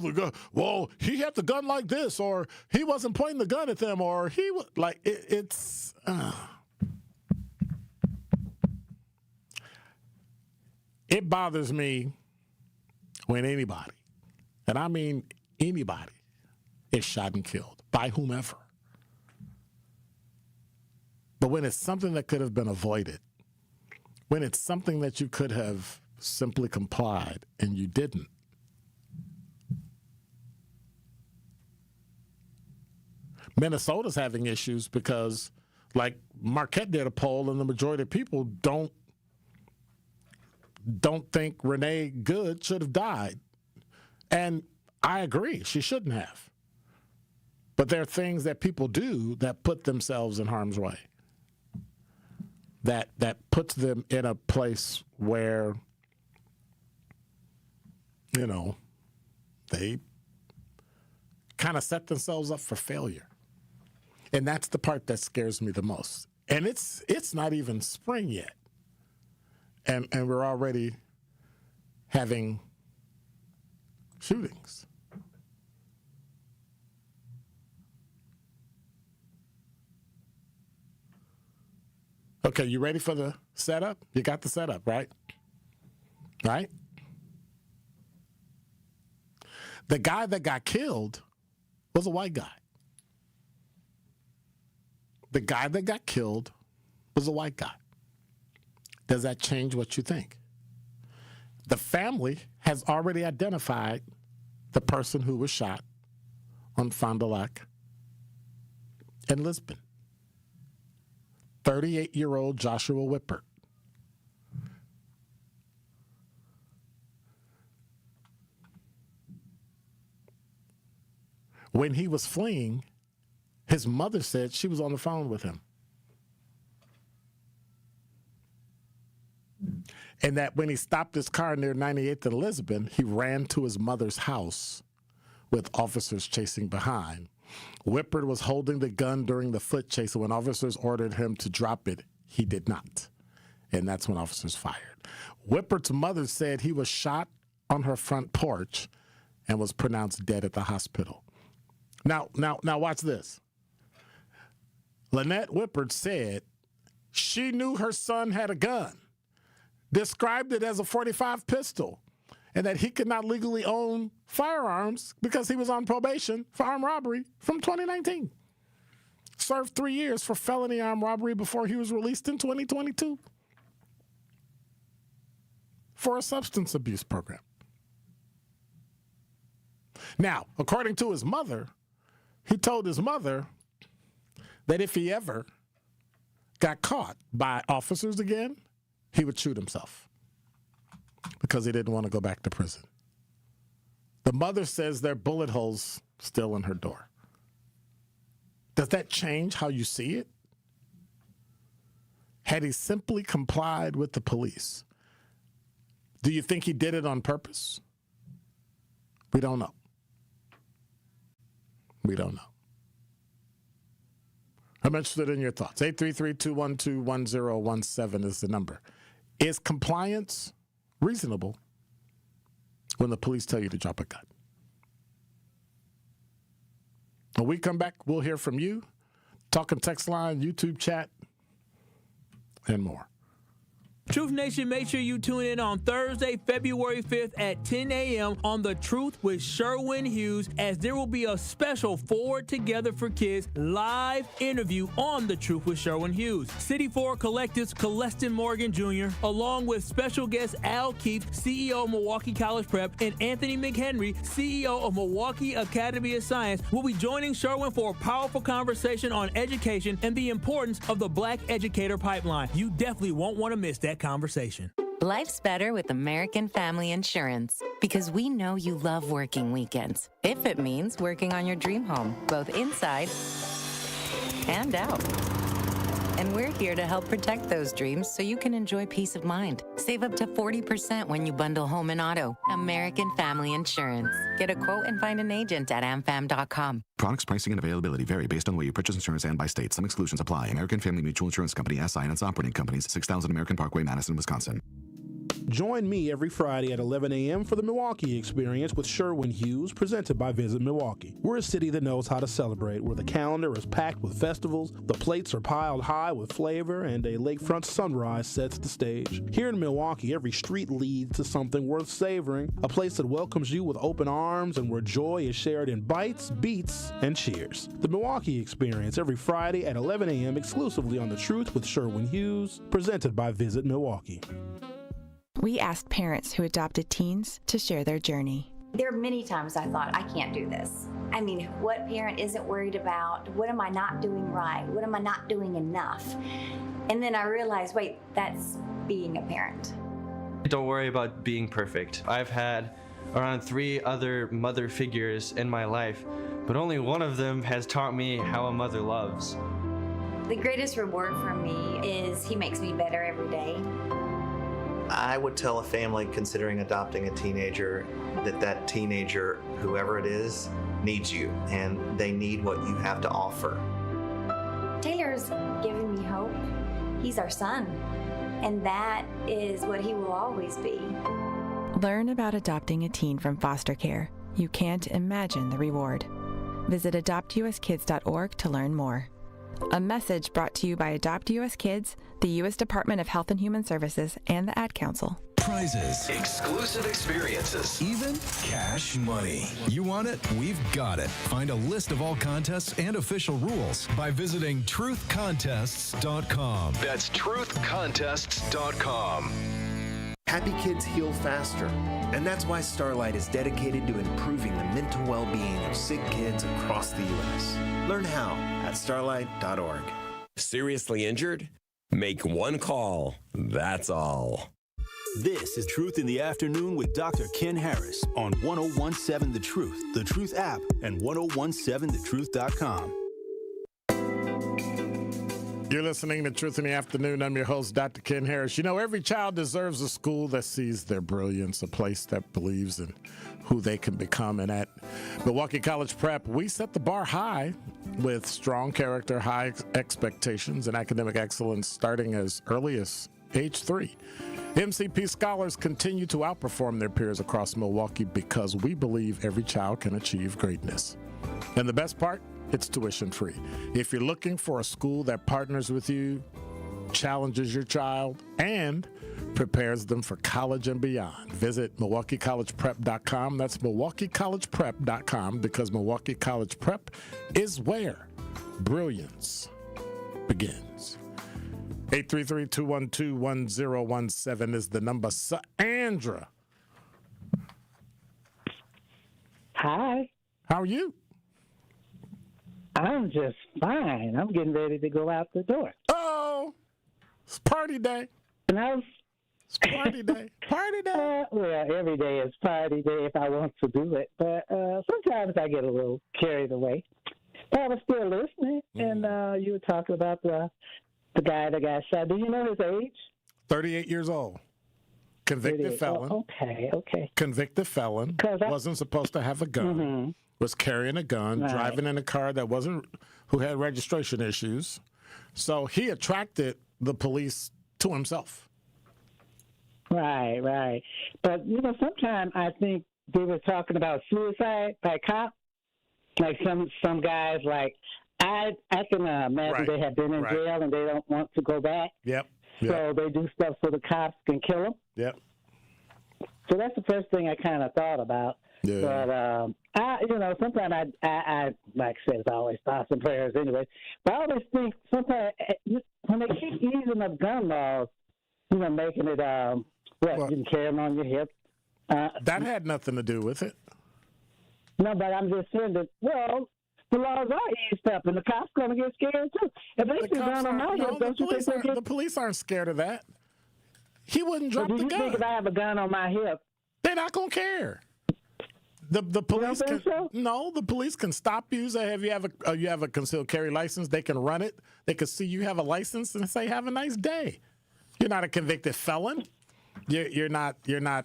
he had the gun like this, or he wasn't pointing the gun at them, or he was like, it's. It bothers me when anybody, and I mean anybody, is shot and killed by whomever. But when it's something that could have been avoided, when it's something that you could have simply complied and you didn't, Minnesota's having issues because, like, Marquette did a poll and the majority of people don't think Renee Good should have died. And I agree, she shouldn't have. But there are things that people do that put themselves in harm's way. That puts them in a place where, they kind of set themselves up for failure. And that's the part that scares me the most. And it's not even spring yet. And we're already having shootings. Okay, you ready for the setup? You got the setup, right? Right? The guy that got killed was a white guy. The guy that got killed was a white guy. Does that change what you think? The family has already identified the person who was shot on Fond du Lac in Lisbon. 38-year-old Joshua Whippert. When he was fleeing, his mother said she was on the phone with him. And that when he stopped his car near 98th and Lisbon, he ran to his mother's house with officers chasing behind. Whippert was holding the gun during the foot chase, and when officers ordered him to drop it, he did not. And that's when officers fired. Whippert's mother said he was shot on her front porch and was pronounced dead at the hospital. Now watch this. Lynette Whippert said she knew her son had a gun, described it as a .45 pistol, and that he could not legally own firearms because he was on probation for armed robbery from 2019. Served 3 years for felony armed robbery before he was released in 2022 for a substance abuse program. Now, according to his mother, he told his mother that if he ever got caught by officers again, he would shoot himself because he didn't want to go back to prison. The mother says there are bullet holes still in her door. Does that change how you see it? Had he simply complied with the police, do you think he did it on purpose? We don't know. We don't know. I'm interested in your thoughts. 833-212-1017 is the number. Is compliance reasonable when the police tell you to drop a gun? When we come back, we'll hear from you. Talking text line, YouTube chat, and more. Truth Nation, make sure you tune in on Thursday, February 5th at 10 a.m. on The Truth with Sherwin Hughes, as there will be a special Forward Together for Kids live interview on The Truth with Sherwin Hughes. City 4 Collective's Coleston Morgan Jr., along with special guest Al Keith, CEO of Milwaukee College Prep, and Anthony McHenry, CEO of Milwaukee Academy of Science, will be joining Sherwin for a powerful conversation on education and the importance of the Black Educator Pipeline. You definitely won't want to miss that conversation. Life's better with American Family Insurance because we know you love working weekends. If it means working on your dream home, both inside and out. And we're here to help protect those dreams so you can enjoy peace of mind. Save up to 40% when you bundle home and auto. American Family Insurance. Get a quote and find an agent at amfam.com. Products, pricing, and availability vary based on the way you purchase insurance and by state. Some exclusions apply. American Family Mutual Insurance Company, SI, and its operating companies, 6000 American Parkway, Madison, Wisconsin. Join me every Friday at 11 a.m. for the Milwaukee Experience with Sherwin Hughes, presented by Visit Milwaukee. We're a city that knows how to celebrate, where the calendar is packed with festivals, the plates are piled high with flavor, and a lakefront sunrise sets the stage. Here in Milwaukee, every street leads to something worth savoring, a place that welcomes you with open arms and where joy is shared in bites, beats, and cheers. The Milwaukee Experience every Friday at 11 a.m. exclusively on The Truth with Sherwin Hughes, presented by Visit Milwaukee. We asked parents who adopted teens to share their journey. There are many times I thought, I can't do this. I mean, what parent isn't worried about? What am I not doing right? What am I not doing enough? And then I realized, wait, that's being a parent. Don't worry about being perfect. I've had around 3 other mother figures in my life, but only one of them has taught me how a mother loves. The greatest reward for me is he makes me better every day. I would tell a family considering adopting a teenager that teenager, whoever it is, needs you, and they need what you have to offer. Taylor's giving me hope. He's our son, and that is what he will always be. Learn about adopting a teen from foster care. You can't imagine the reward. Visit adoptuskids.org to learn more. A message brought to you by Adopt US Kids, the U.S. Department of Health and Human Services, and the Ad Council. Prizes, exclusive experiences, even cash money. You want it? We've got it. Find a list of all contests and official rules by visiting truthcontests.com. That's truthcontests.com. Happy kids heal faster, and that's why Starlight is dedicated to improving the mental well-being of sick kids across the U.S. Learn how at starlight.org. Seriously injured? Make one call. That's all. This is Truth in the Afternoon with Dr. Ken Harris on 1017 The Truth app, and 1017thetruth.com. You're listening to Truth in the Afternoon. I'm your host, Dr. Ken Harris. You know, every child deserves a school that sees their brilliance, a place that believes in who they can become. And at Milwaukee College Prep, we set the bar high with strong character, high expectations, and academic excellence starting as early as age 3. MCP scholars continue to outperform their peers across Milwaukee because we believe every child can achieve greatness. And the best part, it's tuition free. If you're looking for a school that partners with you, challenges your child, and prepares them for college and beyond, visit MilwaukeeCollegePrep.com. That's MilwaukeeCollegePrep.com, because Milwaukee College Prep is where brilliance begins. 833-212-1017 is the number. Sandra. Hi. How are you? I'm just fine. I'm getting ready to go out the door. Oh, it's party day. It's party day. Party day. Well, every day is party day if I want to do it. But sometimes I get a little carried away. But I was still listening, and you were talking about the guy that got shot. Do you know his age? 38 years old. Convicted felon. Oh, okay. Convicted felon. Wasn't supposed to have a gun. Was carrying a gun, driving in a car who had registration issues. So he attracted the police to himself. Right. But, sometimes I think they were talking about suicide by cop. Like some guys, like, I can imagine they have been in jail and they don't want to go back. Yep. So they do stuff so the cops can kill them. Yep. So that's the first thing I kind of thought about. Yeah. But, sometimes I like I said, it's always thoughts and prayers anyway. But I always think sometimes when they keep easing up gun laws, making it, you can carry them on your hip. That had nothing to do with it. No, but I'm just saying that, the laws are eased up, and the cops going to get scared, too. If they see a gun on my hip, don't you think they get... The police aren't scared of that. He wouldn't drop the gun. Do you think if I have a gun on my hip... They're not going to care. The police can... So? No, the police can stop you. Say, if you have a concealed carry license, they can run it. They can see you have a license and say, have a nice day. You're not a convicted felon. You're not in a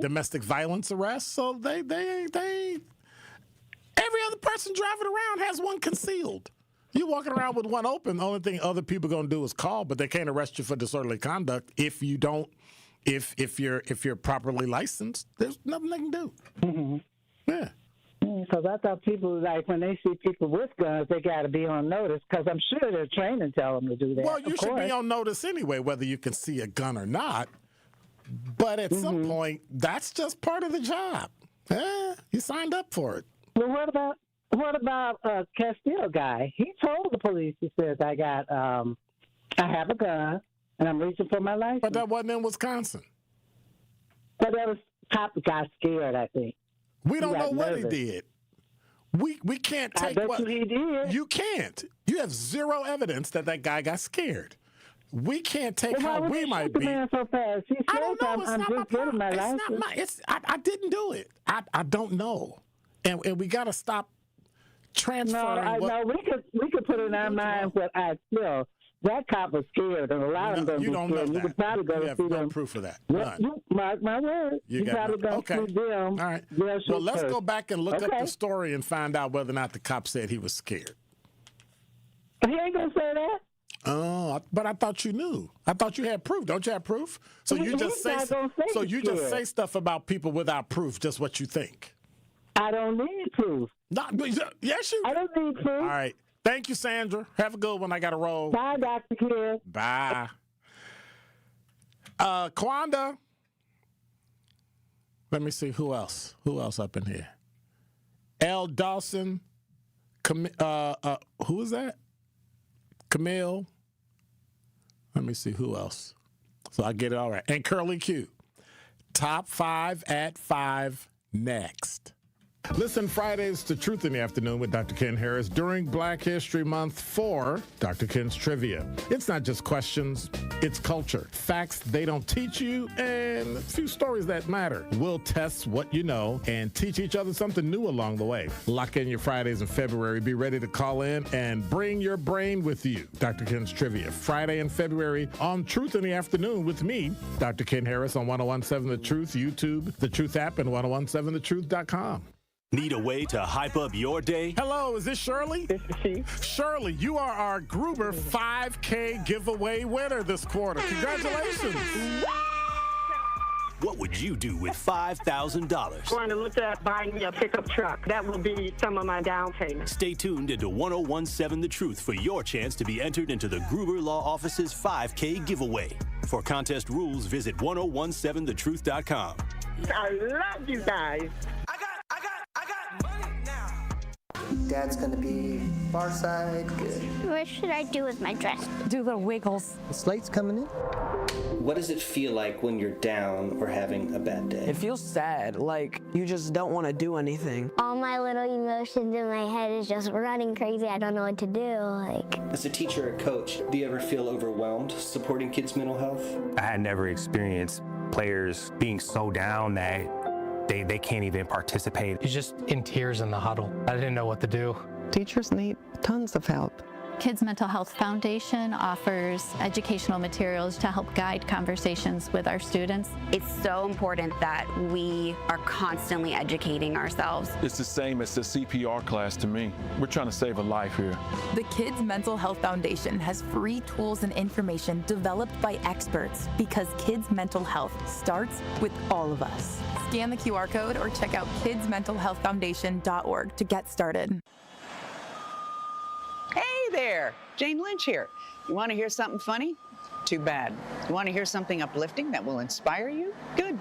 domestic violence arrest. So they every other person driving around has one concealed. You walking around with one open. The only thing other people gonna do is call, but they can't arrest you for disorderly conduct if you don't. If you're properly licensed, there's nothing they can do. Mm-hmm. Yeah. Because I thought people, like, when they see people with guns, they got to be on notice, because I'm sure their training tell them to do that. Well, you should be on notice anyway, whether you can see a gun or not. But at some point, that's just part of the job. You signed up for it. Well, what about Castile guy? He told the police, he says, I have a gun, and I'm reaching for my license. But that wasn't in Wisconsin. But that was, cop got scared, I think. We don't know what he did. We can't take what he did. You can't. You have zero evidence that guy got scared. We can't take how we might be. Man so fast? I don't know. I'm just getting my license. I didn't do it. I don't know. And we got to stop transferring. No, we could put in our mind what I feel. That cop was scared, and a lot of them you don't know scared. that. You could probably go you have see no them. proof of that. Mark my word. You probably go see them. All right. Well, let's go back and look up the story and find out whether or not the cop said he was scared. He ain't gonna say that. Oh, but I thought you knew. I thought you had proof. Don't you have proof? So you just say stuff about people without proof, just what you think. I don't need proof. Yes, you. I don't need proof. All right. Thank you, Sandra. Have a good one. I got to roll. Bye, Dr. Kid. Bye. Kwanda. Let me see who else. Who else up in here? L. Dawson. Who is that? Camille. Let me see who else. So I get it all right. And Curly Q. Top 5 at 5 next. Listen Fridays to Truth in the Afternoon with Dr. Ken Harris during Black History Month for Dr. Ken's Trivia. It's not just questions, it's culture. Facts they don't teach you and a few stories that matter. We'll test what you know and teach each other something new along the way. Lock in your Fridays in February. Be ready to call in and bring your brain with you. Dr. Ken's Trivia, Friday in February on Truth in the Afternoon with me, Dr. Ken Harris on 1017 The Truth, YouTube, The Truth app, and 1017thetruth.com. Need a way to hype up your day? Hello, is this Shirley? This is she. Shirley, you are our Gruber 5K giveaway winner this quarter. Congratulations. What would you do with $5,000? Going to look at buying me a pickup truck. That will be some of my down payment. Stay tuned into 1017 The Truth for your chance to be entered into the Gruber Law Office's 5K giveaway. For contest rules, visit 1017thetruth.com. I love you guys. Dad's gonna be far side. Good. What should I do with my dress? Do little wiggles. The slate's coming in. What does it feel like when you're down or having a bad day? It feels sad, like you just don't want to do anything. All my little emotions in my head is just running crazy. I don't know what to do. As a teacher or coach, do you ever feel overwhelmed supporting kids' mental health? I had never experienced players being so down that they can't even participate. He's just in tears in the huddle. I didn't know what to do. Teachers need tons of help. Kids Mental Health Foundation offers educational materials to help guide conversations with our students. It's so important that we are constantly educating ourselves. It's the same as the CPR class to me. We're trying to save a life here. The Kids Mental Health Foundation has free tools and information developed by experts because kids' mental health starts with all of us. Scan the QR code or check out kidsmentalhealthfoundation.org to get started. Hey there, Jane Lynch here. You want to hear something funny? Too bad. You want to hear something uplifting that will inspire you? Good.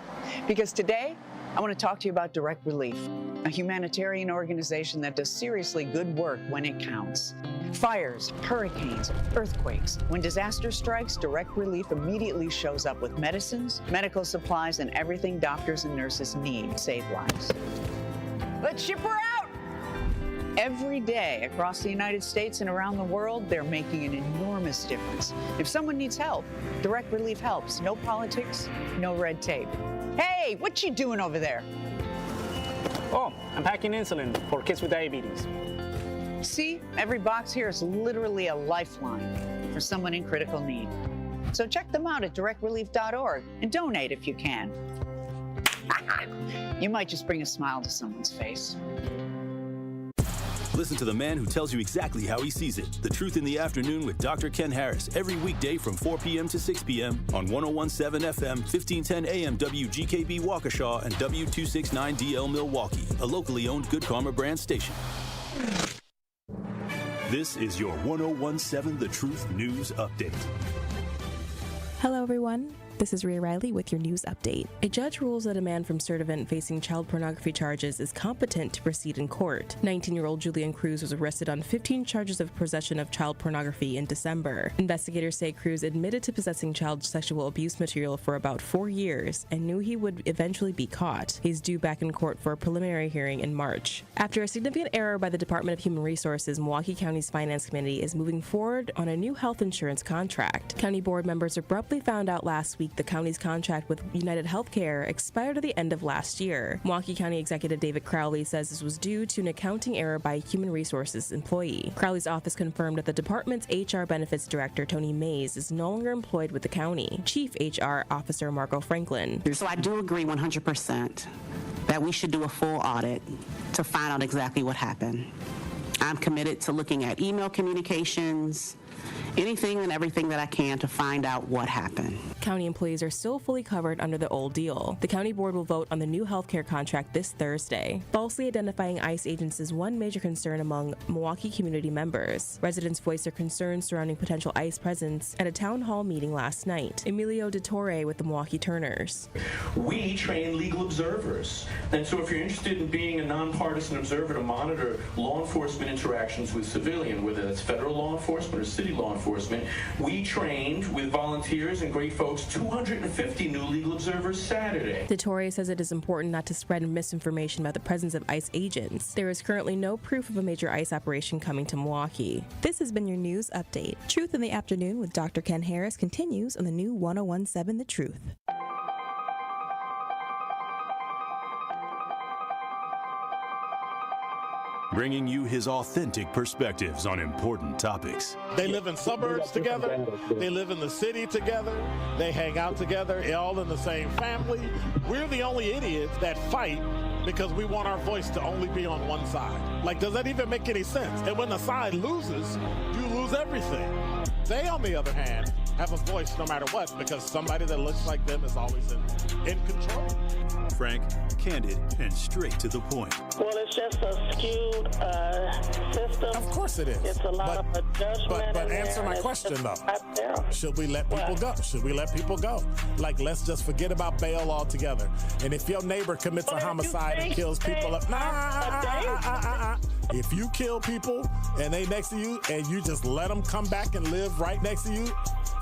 Because today, I want to talk to you about Direct Relief, a humanitarian organization that does seriously good work when it counts. Fires, hurricanes, earthquakes. When disaster strikes, Direct Relief immediately shows up with medicines, medical supplies, and everything doctors and nurses need to save lives. Let's ship her out! Every day across the United States and around the world, they're making an enormous difference. If someone needs help, Direct Relief helps. No politics, no red tape. Hey, what you doing over there? Oh, I'm packing insulin for kids with diabetes. See, every box here is literally a lifeline for someone in critical need. So check them out at directrelief.org and donate if you can. You might just bring a smile to someone's face. Listen to the man who tells you exactly how he sees it. The Truth in the Afternoon with Dr. Ken Harris every weekday from 4 p.m. to 6 p.m. on 1017 FM, 1510 AM WGKB Waukesha and W269DL Milwaukee, a locally owned Good Karma brand station. This is your 1017 The Truth News Update. Hello, everyone. This is Rhea Riley with your news update. A judge rules that a man from Sturtevant facing child pornography charges is competent to proceed in court. 19-year-old Julian Cruz was arrested on 15 charges of possession of child pornography in December. Investigators say Cruz admitted to possessing child sexual abuse material for about 4 years and knew he would eventually be caught. He's due back in court for a preliminary hearing in March. After a significant error by the Department of Human Resources, Milwaukee County's Finance Committee is moving forward on a new health insurance contract. County board members abruptly found out last week the county's contract with United Healthcare expired at the end of last year. Milwaukee County Executive David Crowley says this was due to an accounting error by a Human Resources employee. Crowley's office confirmed that the department's HR Benefits Director, Tony Mays, is no longer employed with the county. Chief HR Officer Marco Franklin. So I do agree 100% that we should do a full audit to find out exactly what happened. I'm committed to looking at email communications, anything and everything that I can to find out what happened. County employees are still fully covered under the old deal. The county board will vote on the new healthcare contract this Thursday. Falsely identifying ICE agents is one major concern among Milwaukee community members. Residents voiced their concerns surrounding potential ICE presence at a town hall meeting last night. Emilio DeTore with the Milwaukee Turners. We train legal observers, and so if you're interested in being a nonpartisan observer to monitor law enforcement interactions with civilian, whether that's federal law enforcement or city law enforcement, we trained with volunteers and great folks 250 new legal observers Saturday. DeTore says it is important not to spread misinformation about the presence of ICE agents. There is currently no proof of a major ICE operation coming to Milwaukee. This has been your news update. Truth in the Afternoon with Dr. Ken Harris continues on the new 1017 The Truth. Bringing you his authentic perspectives on important topics. They live in suburbs together. They live in the city together. They hang out together, all in the same family. We're the only idiots that fight because we want our voice to only be on one side. Like, does that even make any sense? And when the side loses, you lose everything. They, on the other hand, have a voice no matter what, because somebody that looks like them is always in control. Frank, candid, and straight to the point. Well, it's just a skewed system. Of course it is. It's a lot of judgment. But answer my question, though. Should we let people go? Should we let people go? Like, let's just forget about bail altogether. And if your neighbor commits a homicide and kills people, if you kill people and they next to you and you just let them come back and live right next to you,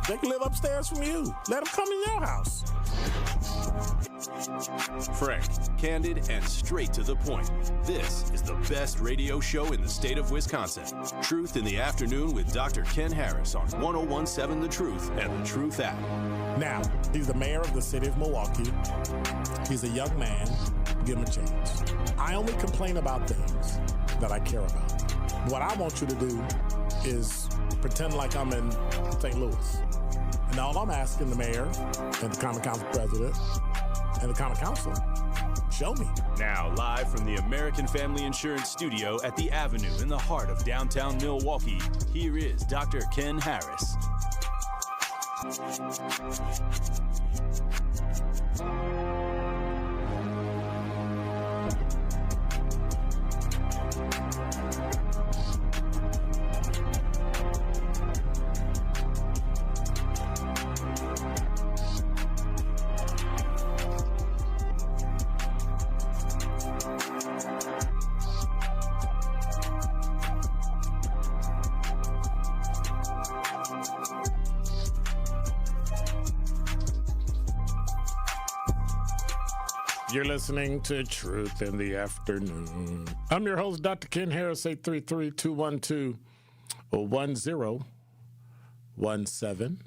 they can live upstairs from you. Let them come in your house. Frank, candid, and straight to the point. This is the best radio show in the state of Wisconsin. Truth in the Afternoon with Dr. Ken Harris on 1017 The Truth and The Truth app. Now, he's the mayor of the city of Milwaukee. He's a young man. Give him a chance. I only complain about things that I care about. What I want you to do is pretend like I'm in St. Louis. And all I'm asking the mayor and the Common Council president and the Common Council, show me. Now, live from the American Family Insurance Studio at the Avenue in the heart of downtown Milwaukee, here is Dr. Ken Harris. You're listening to Truth in the Afternoon. I'm your host, Dr. Ken Harris, 833-212-1017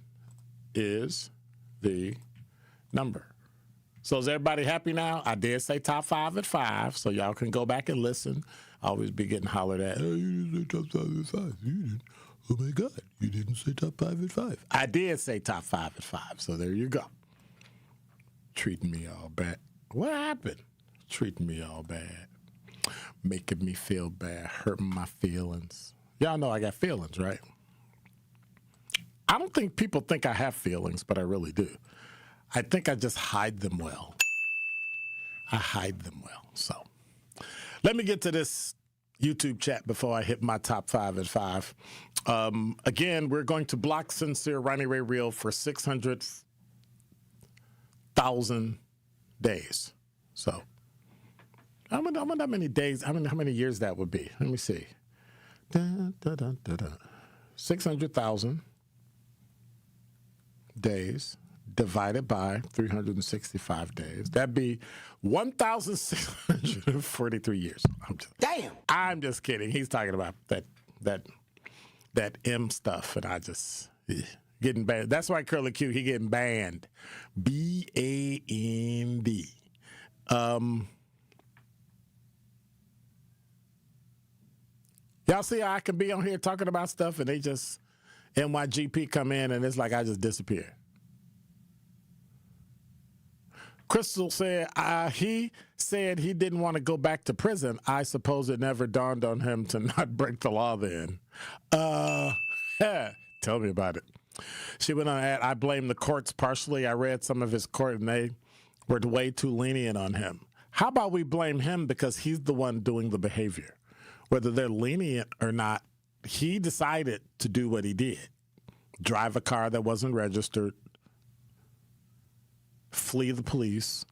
is the number. So is everybody happy now? I did say top 5 at 5, so y'all can go back and listen. I always be getting hollered at, oh, you didn't say top 5 at 5. You didn't. Oh, my God, you didn't say top 5 at 5. I did say top 5 at 5, so there you go. Treating me all bad. What happened? Treating me all bad. Making me feel bad. Hurting my feelings. Y'all know I got feelings, right? I don't think people think I have feelings, but I really do. I think I just hide them well. I hide them well. So let me get to this YouTube chat before I hit my top 5 at 5. Again, we're going to block Sincere Ronnie Ray Real for 600,000 days. So, I wonder how many days, how many years that would be. Let me see. 600,000 days divided by 365 days. That'd be 1,643 years. I'm just kidding. He's talking about that M stuff, and I just getting banned. That's why Curly Q, he getting banned. B-A-N-D. Y'all see how I can be on here talking about stuff and they just, NYGP come in and it's like I just disappear. Crystal said, he said he didn't want to go back to prison. I suppose it never dawned on him to not break the law then. Tell me about it. She went on to add, I blame the courts partially. I read some of his court and they were way too lenient on him. How about we blame him because he's the one doing the behavior? Whether they're lenient or not, he decided to do what he did. Drive a car that wasn't registered, flee the police,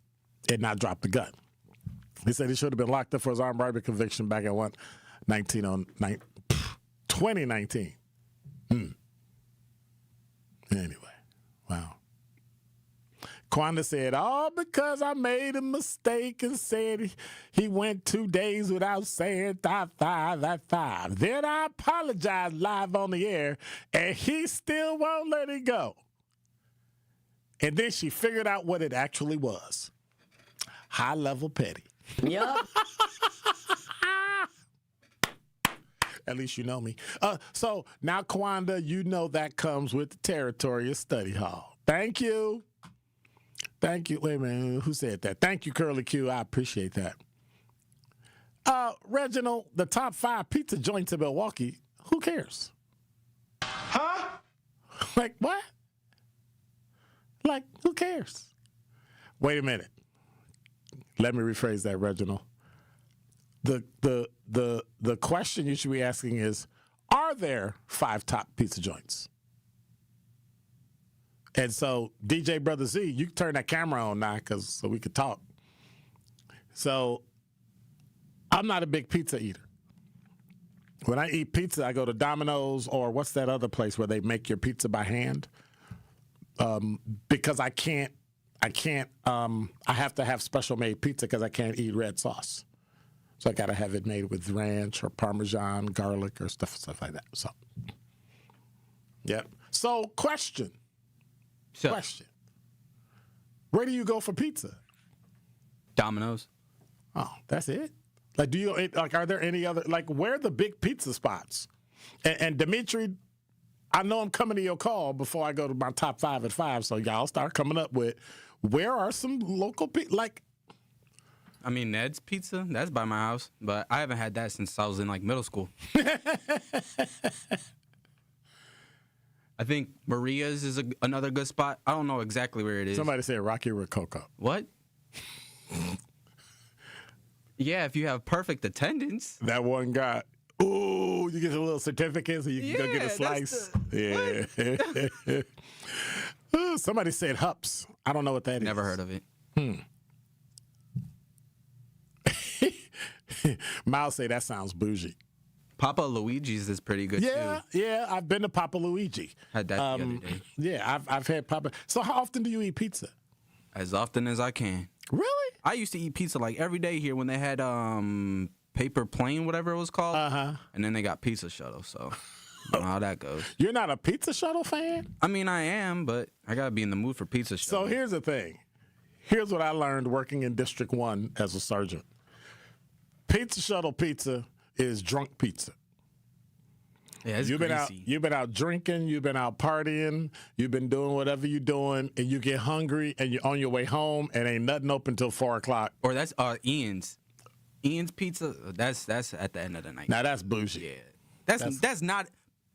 and not drop the gun. He said he should have been locked up for his armed robbery conviction back in 2019. Anyway, wow. Quanda said, all because I made a mistake and said he went 2 days without saying top 5 at 5. Then I apologized live on the air, and he still won't let it go. And then she figured out what it actually was. High-level petty. Yep. At least you know me. So now, Quanda, you know that comes with the territory of study hall. Thank you. Thank you. Wait a minute. Who said that? Thank you, Curly Q. I appreciate that. Reginald, the top 5 pizza joints in Milwaukee, who cares? Huh? Like, what? Like, who cares? Wait a minute. Let me rephrase that, Reginald. The question you should be asking is, are there 5 top pizza joints? And so, DJ Brother Z, you can turn that camera on now so we could talk. So, I'm not a big pizza eater. When I eat pizza, I go to Domino's or what's that other place where they make your pizza by hand? Because I have to have special made pizza because I can't eat red sauce. So I got to have it made with ranch or Parmesan, garlic, or stuff like that. So, yep. So, question. Where do you go for pizza? Domino's. Oh, that's it? Like, are there any other, like, where are the big pizza spots? And Dimitri, I know I'm coming to your call before I go to my top 5 at 5, so y'all start coming up with, where are some local pizza, like, I mean, Ned's Pizza, that's by my house, but I haven't had that since I was in, like, middle school. I think Maria's is another good spot. I don't know exactly where it is. Somebody said Rocky Rococo. What? Yeah, if you have perfect attendance. That one guy. Ooh, you get a little certificate so you can go get a slice. Yeah. Ooh, somebody said Hups. I don't know what that is. Never heard of it. Miles say that sounds bougie. Papa Luigi's is pretty good too. Yeah, I've been to Papa Luigi. Had that the other day. Yeah, I've had Papa. So how often do you eat pizza? As often as I can. Really? I used to eat pizza like every day here when they had paper plane, whatever it was called. And then they got pizza shuttle, so I don't know how that goes. You're not a pizza shuttle fan? I mean, I am, but I gotta be in the mood for pizza shuttle. So here's the thing. Here's what I learned working in District 1 as a sergeant. Pizza shuttle pizza is drunk pizza. Yeah, it's you've been out drinking, you've been out partying, you've been doing whatever you're doing, and you get hungry and you're on your way home and ain't nothing open till 4 o'clock. Or that's Ian's. Ian's Pizza, that's at the end of the night. Now that's bougie. Yeah. That's not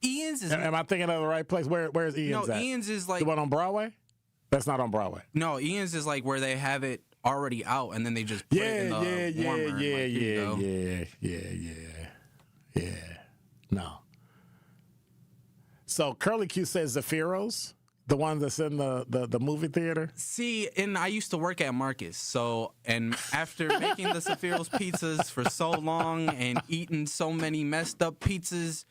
Ian's is Am I thinking of the right place? Where's Ian's No, at? Ian's is like the one on Broadway? That's not on Broadway. No, Ian's is like where they have it already out and then they just put it in the warmer. Yeah. No. So Curly Q says Zaffiro's, the one that's in the movie theater. See, and I used to work at Marcus, and after making the Zaffiro's pizzas for so long and eating so many messed up pizzas,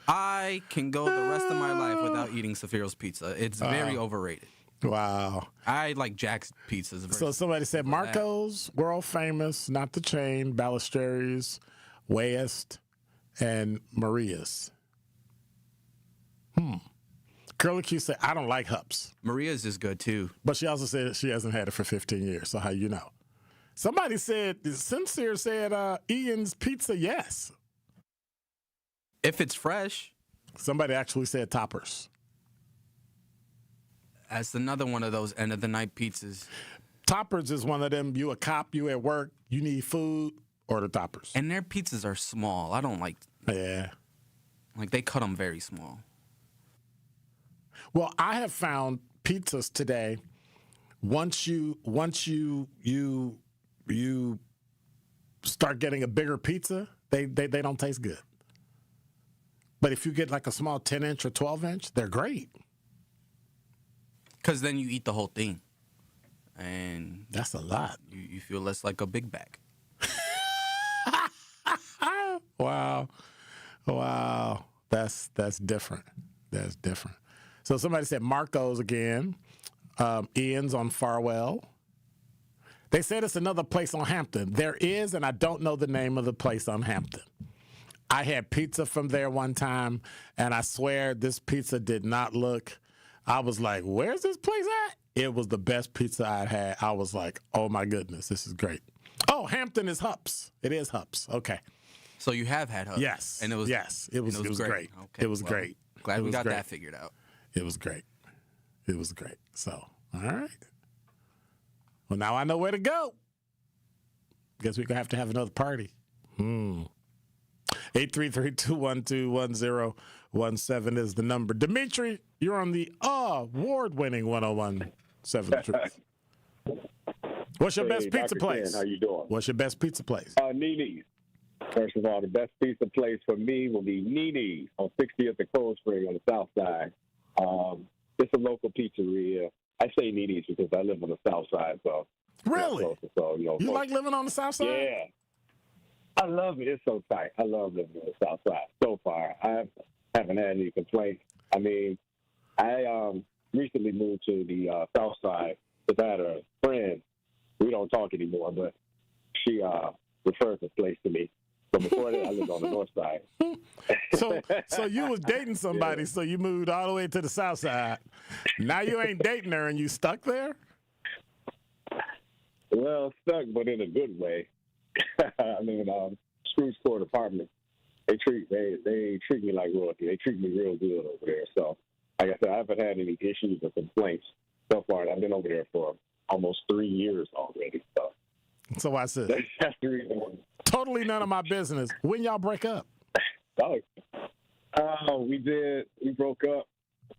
I can go the rest of my life without eating Zaffiro's pizza. It's very overrated. Wow. I like Jack's pizzas. So somebody said Marco's, world famous, not the chain, Ballesteros, West, and Maria's. Curly Q said, I don't like Hups. Maria's is good too. But she also said she hasn't had it for 15 years, so how you know? Somebody said, Sincere said, Ian's Pizza, yes. If it's fresh. Somebody actually said Toppers. That's another one of those end of the night pizzas. Toppers is one of them, you a cop, you at work, you need food, order Toppers. And their pizzas are small. I don't like. Yeah. Like they cut them very small. Well, I have found pizzas today. Once you start getting a bigger pizza, they don't taste good. But if you get like a small 10-inch or 12-inch, they're great. Because then you eat the whole thing, and that's a lot. You feel less like a big bag. Wow, that's different. That's different. So somebody said Marco's again. Ian's on Farwell. They said it's another place on Hampton. There is, and I don't know the name of the place on Hampton. I had pizza from there one time, and I swear this pizza did not look. I was like, where's this place at? It was the best pizza I'd had. I was like, oh my goodness, this is great. Oh, Hampton is Hups. It is Hups. Okay. So you have had Hups. Yes. And it was great. Okay, it was great. Glad we got that figured out. It was great. It was great. So, all right. Well, now I know where to go. Guess we're going to have another party. 833-212-1017 is the number. Dimitri, you're on the award-winning 101 101.7 The Truth. What's your best pizza Dr. place? Ken, how you doing? What's your best pizza place? Nini's. First of all, the best pizza place for me will be Nini's on 60th and Cold Spring on the south side. It's a local pizzeria. I say Nini's because I live on the south side, so. Really? So, you like living on the south side? Yeah. I love it. It's so tight. I love living on the south side so far. I haven't had any complaints. I mean, I recently moved to the south side because I had a friend. We don't talk anymore, but she referred this place to me. So before that, I lived on the north side. So you was dating somebody, so you moved all the way to the south side. Now you ain't dating her, and you stuck there? Well, stuck, but in a good way. I mean, Scrooge Court Apartment, they treat me like royalty. They treat me real good over there. So, like I said, I haven't had any issues or complaints so far. I've been over there for almost 3 years already. So I said, that's the reason why. Totally none of my business. When y'all break up? We broke up.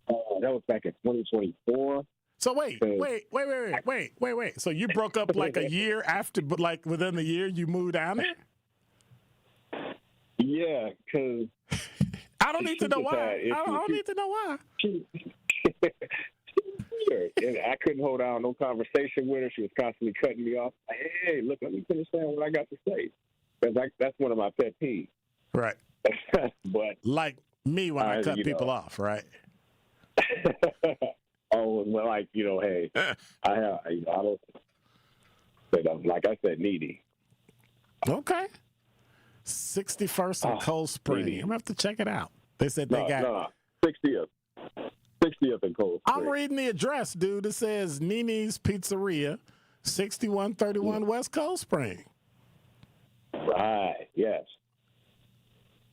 That was back in 2024. So wait. So you broke up like a year after, but like within the year you moved down there? Yeah, because I don't need to know why. I don't need to know why. And I couldn't hold on no conversation with her. She was constantly cutting me off. Hey, look, let me finish saying what I got to say. That's one of my pet peeves. Right. But like me when I cut people off, right? Oh, well, like, hey, I don't, but like I said, needy. Okay. 61st and Cold Spring. Needy. I'm going to have to check it out. They said they got 60th. 60th and Cold Spring. I'm reading the address, dude. It says Nini's Pizzeria, 6131 West Cold Spring. Right, yes.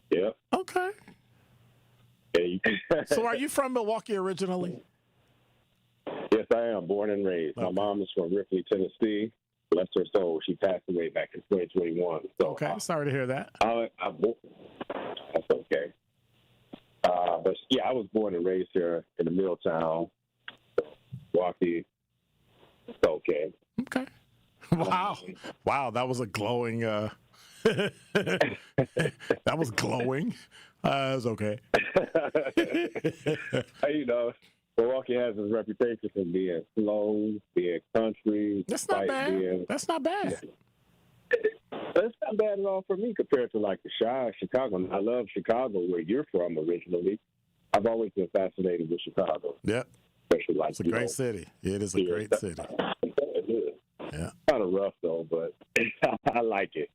Yep. Okay. Yeah, so are you from Milwaukee originally? Yes, I am. Born and raised. Okay. My mom is from Ripley, Tennessee. Bless her soul. She passed away back in 2021. So, okay, sorry to hear that. That's okay. But yeah, I was born and raised here in the Milltown, Milwaukee. It's okay. Okay. Wow, that was a glowing. That was glowing. It was okay. Milwaukee has its reputation for being slow, being country. That's not bad. That's not bad. That's not bad at all for me compared to like the Chicago. And I love Chicago, where you're from originally. I've always been fascinated with Chicago. Yep. Especially like, it's a great city. It is a great city. It is. Yeah. Kind of rough though, but I like it.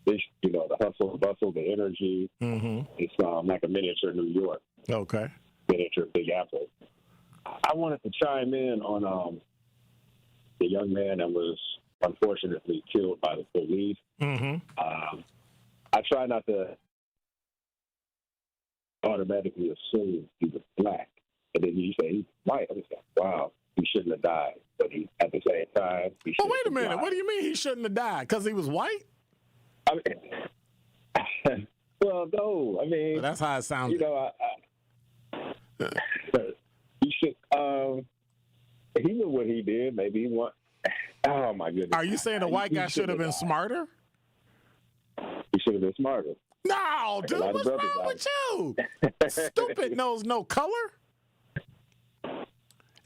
It's, the hustle, bustle, the energy. Mm-hmm. It's like a miniature New York. Okay. Miniature Big Apple. I wanted to chime in on the young man that was unfortunately killed by the police. Mm-hmm. I try not to automatically assume he was black. And then you say he's white. I was like, wow, he shouldn't have died. But at the same time, he shouldn't wait a minute. Died. What do you mean he shouldn't have died? Because he was white? I mean, well, no. I mean, but that's how it sounded. He should. He knew what he did. Maybe he want. Oh my goodness! Are you saying the white guy should have been smarter? He should have been smarter. No, dude, what's wrong with you? Stupid knows no color.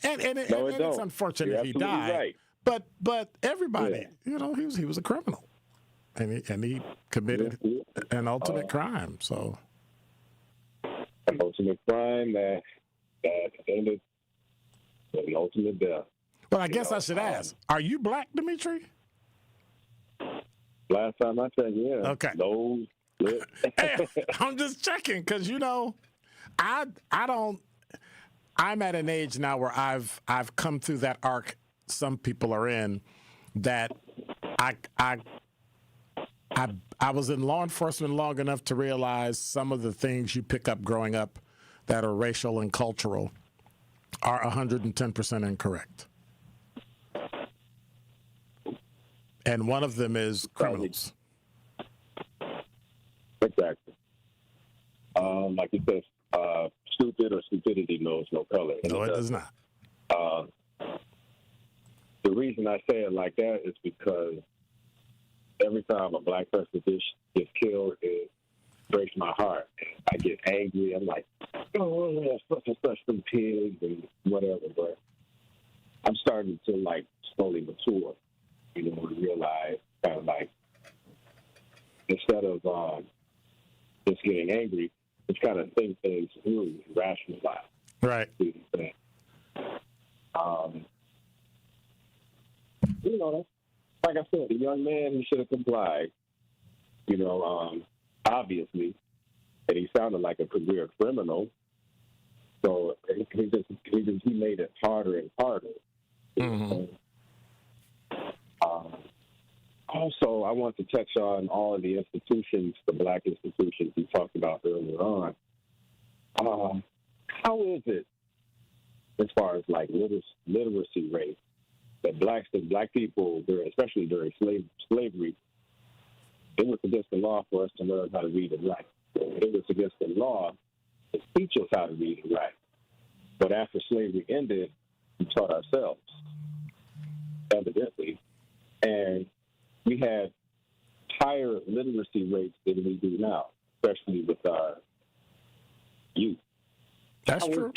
And it's unfortunate he died. Right. But everybody, he was a criminal, and he committed an ultimate crime. So an ultimate crime that ended with the ultimate death. Well, I guess I should ask: are you black, Dimitri? Last time I checked, yeah. Okay. No. Hey, I'm just checking because I don't. I'm at an age now where I've come through that arc some people are in, that I was in law enforcement long enough to realize some of the things you pick up growing up that are racial and cultural are 110% incorrect. And one of them is criminals. Exactly. Like you said, stupid or stupidity knows no color. No, it does not. The reason I say it like that is because every time a black person gets killed, it breaks my heart. I get angry. I'm like, oh, such and such some pigs and whatever. But I'm starting to like slowly mature, and realize kind of like instead of just getting angry, just kind of think things through and rationalize. Right. Like I said, the young man, he should have complied. Obviously, and he sounded like a career criminal. So he made it harder and harder. Mm-hmm. Also, I want to touch on all of the institutions, the black institutions we talked about earlier on. How is it, as far as like literacy rate, that black people, especially during slavery, it was against the law for us to learn how to read and write. It was against the law to teach us how to read and write. But after slavery ended, we taught ourselves, evidently. And we had higher literacy rates than we do now, especially with our youth. That's true.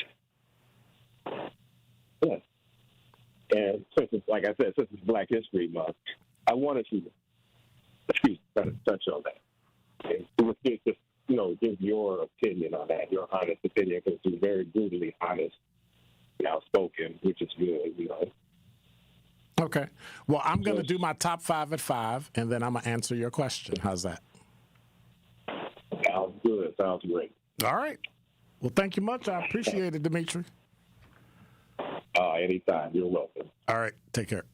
Yes. And since it's, like I said, since it's Black History Month, I wanted to touch on that. And just, give your opinion on that, your honest opinion, because you're very brutally honest and outspoken, which is good, Okay. Well, I'm going to do my top 5 at 5, and then I'm going to answer your question. How's that? Sounds good. Sounds great. All right. Well, thank you much. I appreciate it, Dimitri. Anytime. You're welcome. All right. Take care.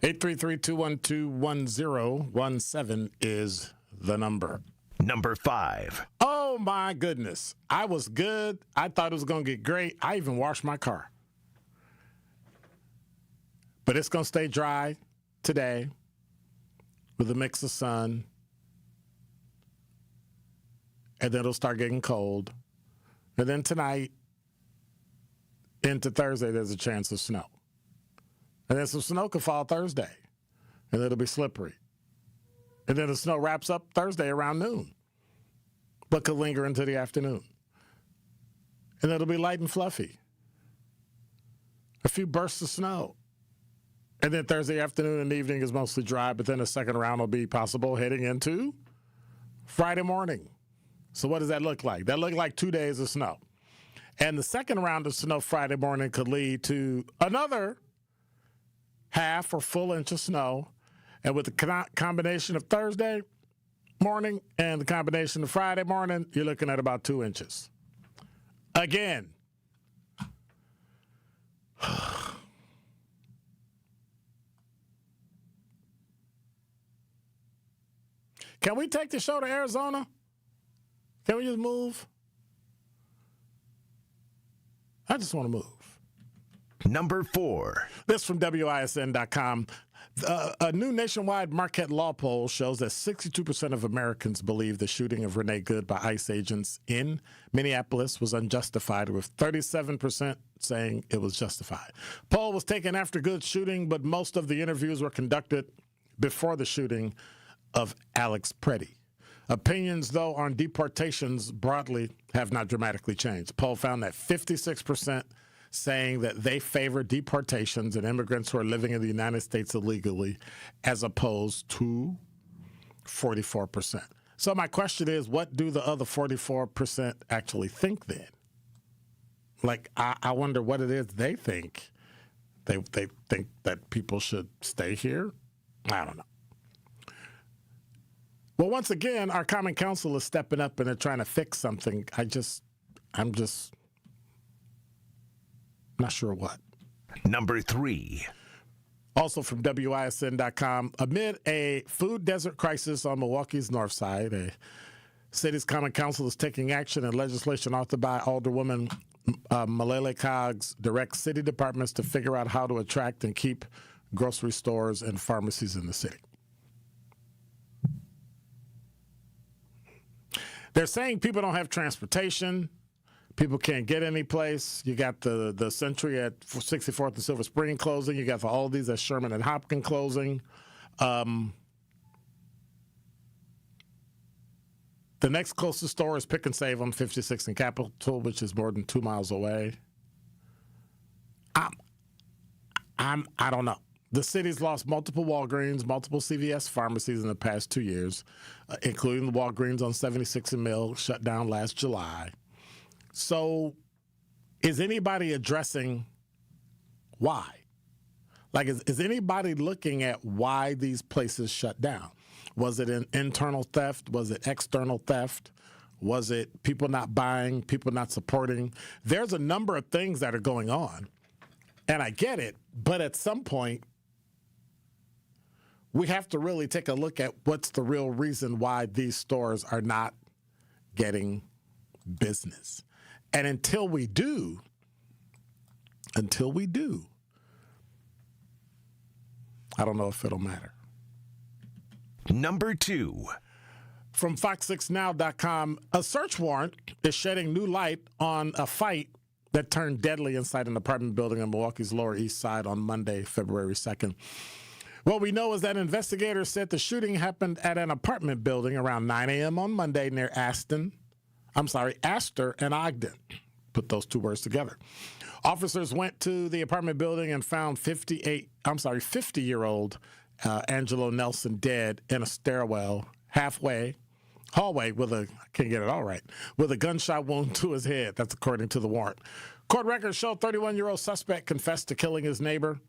833-212-1017 is the number. Number 5. Oh, my goodness. I was good. I thought it was going to get great. I even washed my car. But it's going to stay dry today with a mix of sun. And then it'll start getting cold. And then tonight into Thursday, there's a chance of snow. And then some snow could fall Thursday. And it'll be slippery. And then the snow wraps up Thursday around noon. But could linger into the afternoon. And it'll be light and fluffy. A few bursts of snow. And then Thursday afternoon and evening is mostly dry, but then a second round will be possible heading into Friday morning. So what does that look like? That look like 2 days of snow. And the second round of snow Friday morning could lead to another half or full inch of snow. And with the combination of Thursday morning and the combination of Friday morning, you're looking at about 2 inches. Again. Can we take the show to Arizona? Can we just move? I just want to move. Number 4. This from WISN.com. A new nationwide Marquette law poll shows that 62% of Americans believe the shooting of Renee Good by ICE agents in Minneapolis was unjustified, with 37% saying it was justified. Poll was taken after Good's shooting, but most of the interviews were conducted before the shooting of Alex Preddy. Opinions, though, on deportations broadly have not dramatically changed. The poll found that 56% saying that they favor deportations and immigrants who are living in the United States illegally, as opposed to 44%. So my question is, what do the other 44% actually think then? Like, I wonder what it is they think. They think that people should stay here? I don't know. Well, once again, our Common Council is stepping up and they're trying to fix something. I'm just not sure what. Number 3. Also from WISN.com, amid a food desert crisis on Milwaukee's north side, a city's Common Council is taking action, and legislation authored by Alderwoman Malele Coggs directs city departments to figure out how to attract and keep grocery stores and pharmacies in the city. They're saying people don't have transportation. People can't get any place. You got the Century at 64th and Silver Spring closing. You got the Aldi's at Sherman and Hopkins closing. The next closest store is Pick and Save on 56th and Capitol, which is more than 2 miles away. I don't know. The city's lost multiple Walgreens, multiple CVS pharmacies in the past 2 years, including the Walgreens on 76 and Mill, shut down last July. So is anybody addressing why? Like, is anybody looking at why these places shut down? Was it an internal theft? Was it external theft? Was it people not buying, people not supporting? There's a number of things that are going on, and I get it, but at some point, we have to really take a look at what's the real reason why these stores are not getting business. And until we do, I don't know if it'll matter. Number 2. From Fox6Now.com, a search warrant is shedding new light on a fight that turned deadly inside an apartment building on Milwaukee's Lower East Side on Monday, February 2nd. What we know is that investigators said the shooting happened at an apartment building around 9 a.m. on Monday near Astor and Ogden. Put those two words together. Officers went to the apartment building and found 50-year-old Angelo Nelson dead in a stairwell hallway with a gunshot wound to his head. That's according to the warrant. Court records show 31-year-old suspect confessed to killing his neighbor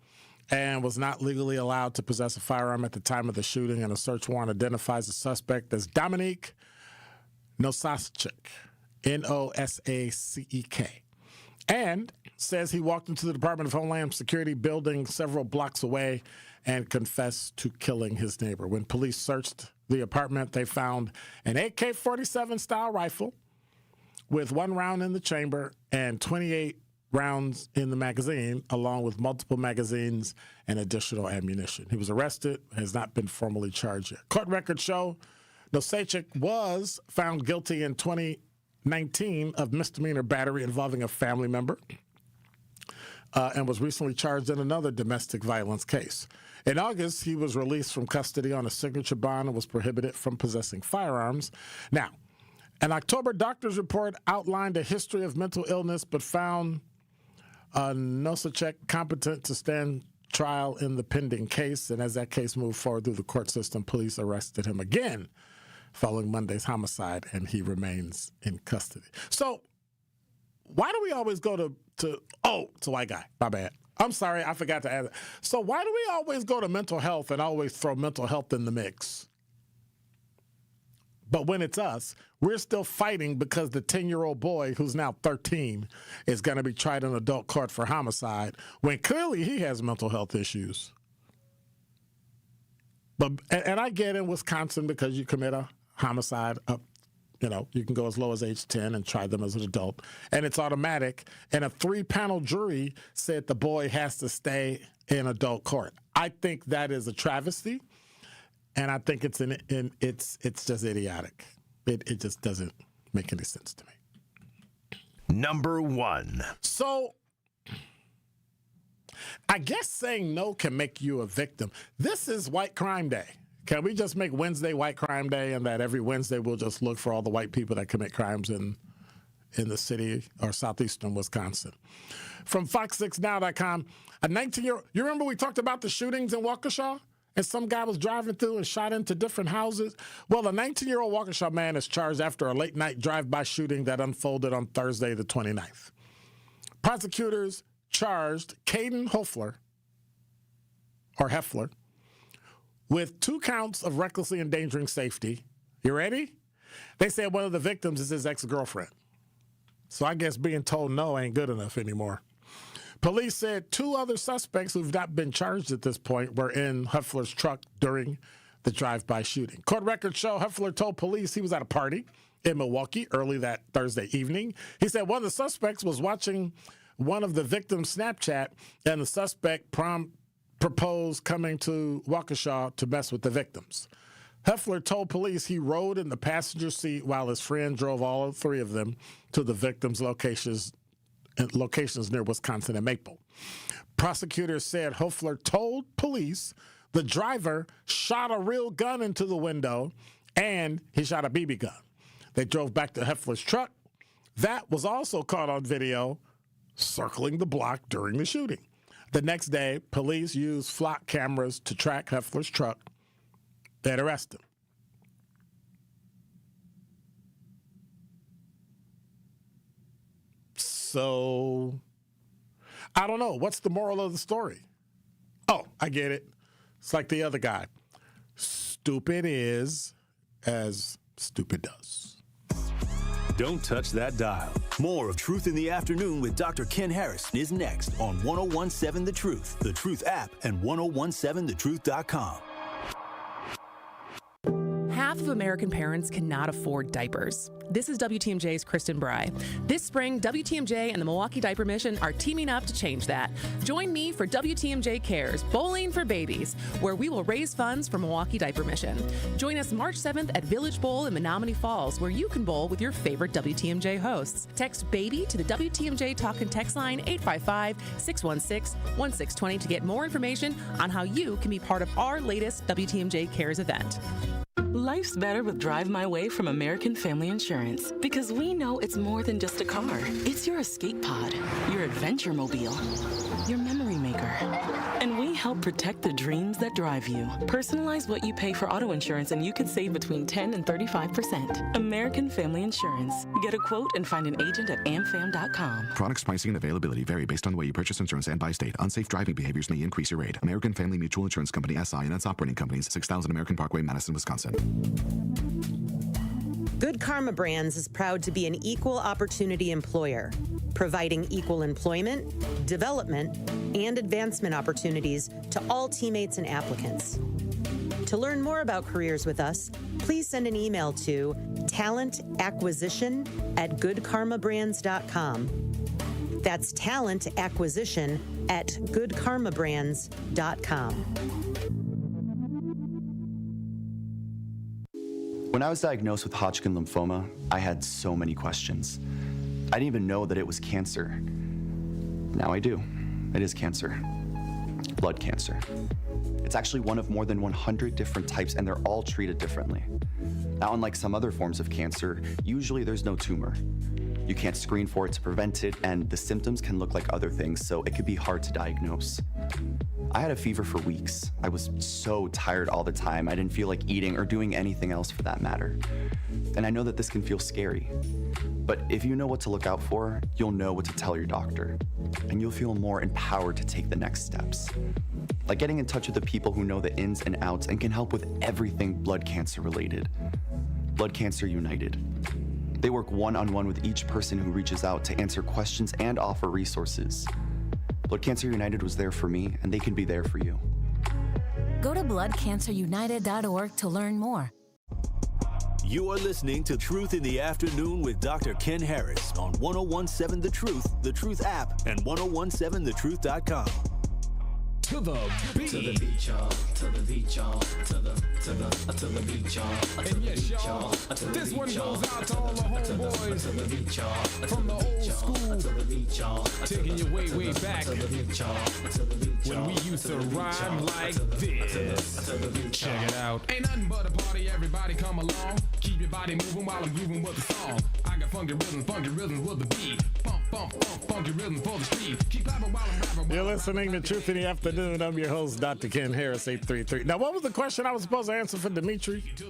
and was not legally allowed to possess a firearm at the time of the shooting, and a search warrant identifies the suspect as Dominique Nosacek, N-O-S-A-C-E-K, and says he walked into the Department of Homeland Security building several blocks away and confessed to killing his neighbor. When police searched the apartment, they found an AK-47 style rifle with 1 round in the chamber and 28 rounds in the magazine, along with multiple magazines and additional ammunition. He was arrested, has not been formally charged yet. Court records show Nosacek was found guilty in 2019 of misdemeanor battery involving a family member and was recently charged in another domestic violence case. In August, he was released from custody on a signature bond and was prohibited from possessing firearms. Now, an October doctor's report outlined a history of mental illness but found Nosacek competent to stand trial in the pending case. And as that case moved forward through the court system, police arrested him again following Monday's homicide, and he remains in custody. So why do we always go to it's a white guy. My bad. I'm sorry, I forgot to add that. So why do we always go to mental health and always throw mental health in the mix? But when it's us, we're still fighting because the 10-year-old boy who's now 13 is going to be tried in adult court for homicide when clearly he has mental health issues. And I get in Wisconsin because you commit a homicide up, you can go as low as age 10 and try them as an adult, and it's automatic. And a 3-panel jury said the boy has to stay in adult court. I think that is a travesty, and I think it's just idiotic. It just doesn't make any sense to me. Number 1. So I guess saying no can make you a victim. This is White Crime Day. Can we just make Wednesday White Crime Day, and that every Wednesday we'll just look for all the white people that commit crimes in the city or southeastern Wisconsin? From Fox6Now.com, a 19-year-old, you remember we talked about the shootings in Waukesha? And some guy was driving through and shot into different houses? Well, a 19-year-old Waukesha man is charged after a late-night drive-by shooting that unfolded on Thursday the 29th. Prosecutors charged Caden Heffler, with 2 counts of recklessly endangering safety. You ready? They said one of the victims is his ex-girlfriend. So I guess being told no ain't good enough anymore. Police said 2 other suspects who've not been charged at this point were in Heffler's truck during the drive-by shooting. Court records show Heffler told police he was at a party in Milwaukee early that Thursday evening. He said one of the suspects was watching one of the victims' Snapchat, and the suspect proposed coming to Waukesha to mess with the victims. Heffler told police he rode in the passenger seat while his friend drove all three of them to the victims' locations near Wisconsin and Maple. Prosecutors said Heffler told police the driver shot a real gun into the window and he shot a BB gun. They drove back to Heffler's truck. That was also caught on video circling the block during the shooting. The next day, police used flock cameras to track Heffler's truck. They'd arrest him. So, I don't know. What's the moral of the story? Oh, I get it. It's like the other guy. Stupid is as stupid does. Don't touch that dial. More of Truth in the Afternoon with Dr. Ken Harris is next on 1017 The Truth, The Truth app, and 1017thetruth.com. Half of American parents cannot afford diapers. This is WTMJ's Kristen Bry. This spring, WTMJ and the Milwaukee Diaper Mission are teaming up to change that. Join me for WTMJ Cares, Bowling for Babies, where we will raise funds for Milwaukee Diaper Mission. Join us March 7th at Village Bowl in Menominee Falls, where you can bowl with your favorite WTMJ hosts. Text BABY to the WTMJ Talk and Text line 855-616-1620 to get more information on how you can be part of our latest WTMJ Cares event. Life's better with Drive My Way from American Family Insurance, because we know it's more than just a car. It's your escape pod, your adventure mobile, your memory maker. And we help protect the dreams that drive you. Personalize what you pay for auto insurance and you can save between 10 and 35%. American Family Insurance. Get a quote and find an agent at amfam.com. Products, pricing, and availability vary based on the way you purchase insurance and by state. Unsafe driving behaviors may increase your rate. American Family Mutual Insurance Company, SI, and its operating companies, 6000 American Parkway, Madison, Wisconsin. Good Karma Brands is proud to be an equal opportunity employer, providing equal employment, development, and advancement opportunities to all teammates and applicants. To learn more about careers with us, please send an email to talentacquisition@goodkarmabrands.com. That's talentacquisition@goodkarmabrands.com. When I was diagnosed with Hodgkin lymphoma, I had so many questions. I didn't even know that it was cancer. Now I do. It is cancer. Blood cancer. It's actually one of more than 100 different types, and they're all treated differently. Now, unlike some other forms of cancer, usually there's no tumor. You can't screen for it to prevent it, and the symptoms can look like other things, so it could be hard to diagnose. I had a fever for weeks. I was so tired all the time. I didn't feel like eating or doing anything else for that matter. And I know that this can feel scary. But if you know what to look out for, you'll know what to tell your doctor. And you'll feel more empowered to take the next steps. Like getting in touch with the people who know the ins and outs and can help with everything blood cancer related. Blood Cancer United. They work one-on-one with each person who reaches out to answer questions and offer resources. Blood Cancer United was there for me, and they can be there for you. Go to bloodcancerunited.org to learn more. You are listening to Truth in the Afternoon with Dr. Ken Harris on 1017 The Truth app, and 1017thetruth.com. To the beat. To the beat, y'all. To the beat, y'all. To the beat, y'all. And yes, y'all, this one goes out to all the homeboys from the old school, taking you way, way back when we used to rhyme like this. Check it out. Ain't nothing but a party, everybody come along. Keep your body moving while I'm grooving with the song. I got funky rhythms with the beat. Bump, bump, bump, funky rhythm for the street. Keep clapping while I'm rapping. You're listening to Truth in the Afternoon. I'm your host, Dr. Ken Harris, 833. Now, what was the question I was supposed to answer for Dimitri? I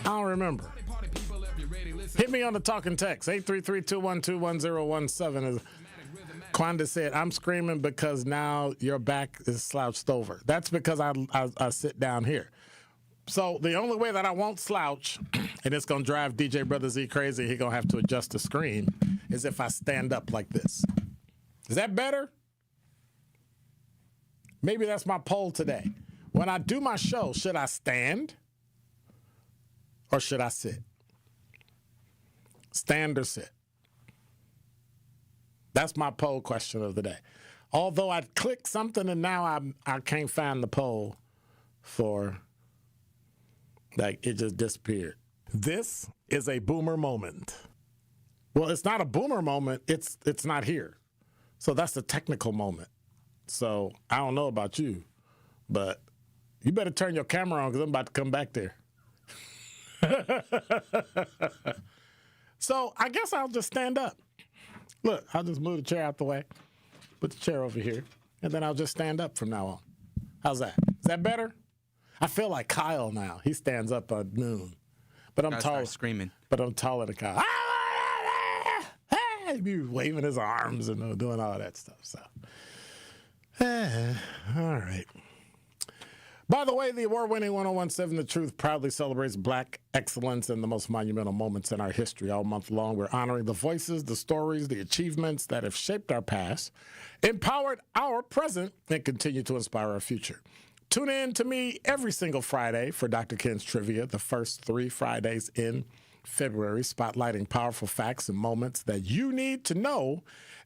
don't remember. Hit me on the talking text. 833-212-1017. Quanda said, I'm screaming because now your back is slouched over. That's because I sit down here. So the only way that I won't slouch, and it's going to drive DJ Brother Z crazy, he's going to have to adjust the screen, is if I stand up like this. Is that better? Maybe that's my poll today. When I do my show, should I stand or should I sit? Stand or sit? That's my poll question of the day. Although I clicked something and now I can't find the poll for Like, it just disappeared. This is a boomer moment. Well, it's not a boomer moment. It's not here. So that's a technical moment. So I don't know about you, but you better turn your camera on because I'm about to come back there. So I guess I'll just stand up. Look, I'll just move the chair out the way, put the chair over here, and then I'll just stand up from now on. How's that? Is that better? I feel like Kyle now. He stands up at noon. But I'm taller. Screaming. But I'm taller than Kyle. He'd be waving his arms and doing all that stuff. So, all right. By the way, the award-winning 1017 The Truth proudly celebrates Black excellence in the most monumental moments in our history. All month long, we're honoring the voices, the stories, the achievements that have shaped our past, empowered our present, and continue to inspire our future. Tune in to me every single Friday for Dr. Ken's Trivia, the first 3 Fridays in February, spotlighting powerful facts and moments that you need to know.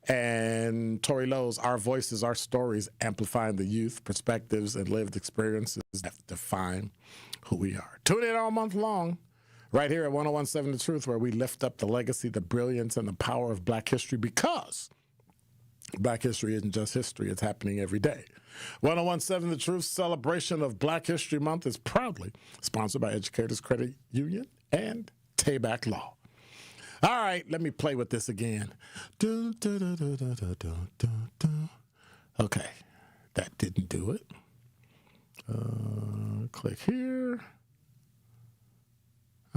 And Tori Lowe's Our Voices, Our Stories, amplifying the youth, perspectives, and lived experiences that define who we are. Tune in all month long, right here at 1017 The Truth, where we lift up the legacy, the brilliance, and the power of Black history, because Black history isn't just history, it's happening every day. 1017 The Truth celebration of Black History Month is proudly sponsored by Educators Credit Union and Tayback Law. All right, let me play with this again. Okay, that didn't do it. Click here.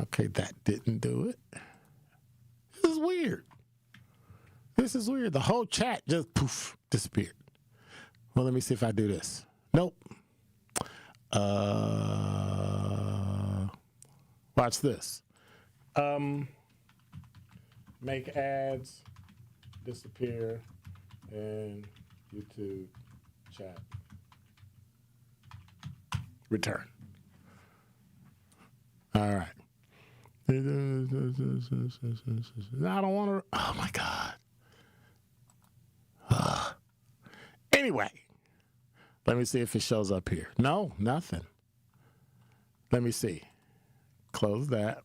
Okay, that didn't do it. This is weird. This is weird. The whole chat just poof, disappeared. Well, let me see if I do this. Nope. Watch this. Make ads disappear and YouTube chat return. All right. I don't want to. Oh my God. Anyway, let me see if it shows up here. No, nothing. Let me see. Close that.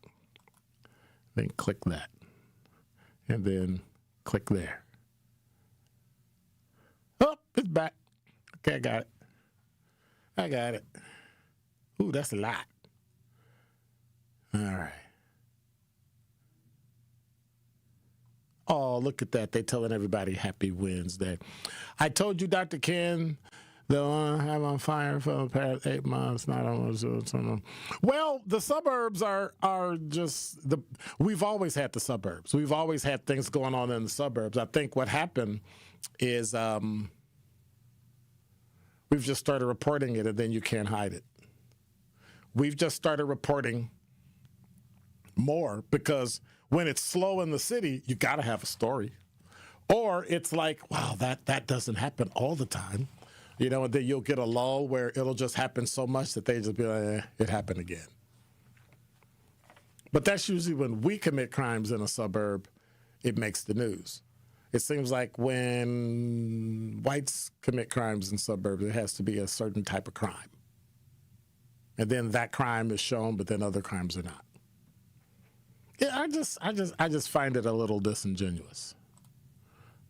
Then click that. And then click there. Oh, it's back. Okay, I got it. I got it. Ooh, that's a lot. All right. Oh, look at that. They're telling everybody Happy Wednesday. I told you, Dr. Ken, the I'm on fire for the past 8 months. Not almost. Well, the suburbs are just we've always had the suburbs. We've always had things going on in the suburbs. I think what happened is we've just started reporting it, and then you can't hide it. We've just started reporting more because when it's slow in the city, you got to have a story. Or it's like, wow, that doesn't happen all the time. You know, and then you'll get a lull where it'll just happen so much that they just be like, it happened again. But that's usually when we commit crimes in a suburb, it makes the news. It seems like when whites commit crimes in suburbs, it has to be a certain type of crime. And then that crime is shown, but then other crimes are not. Yeah, I just find it a little disingenuous.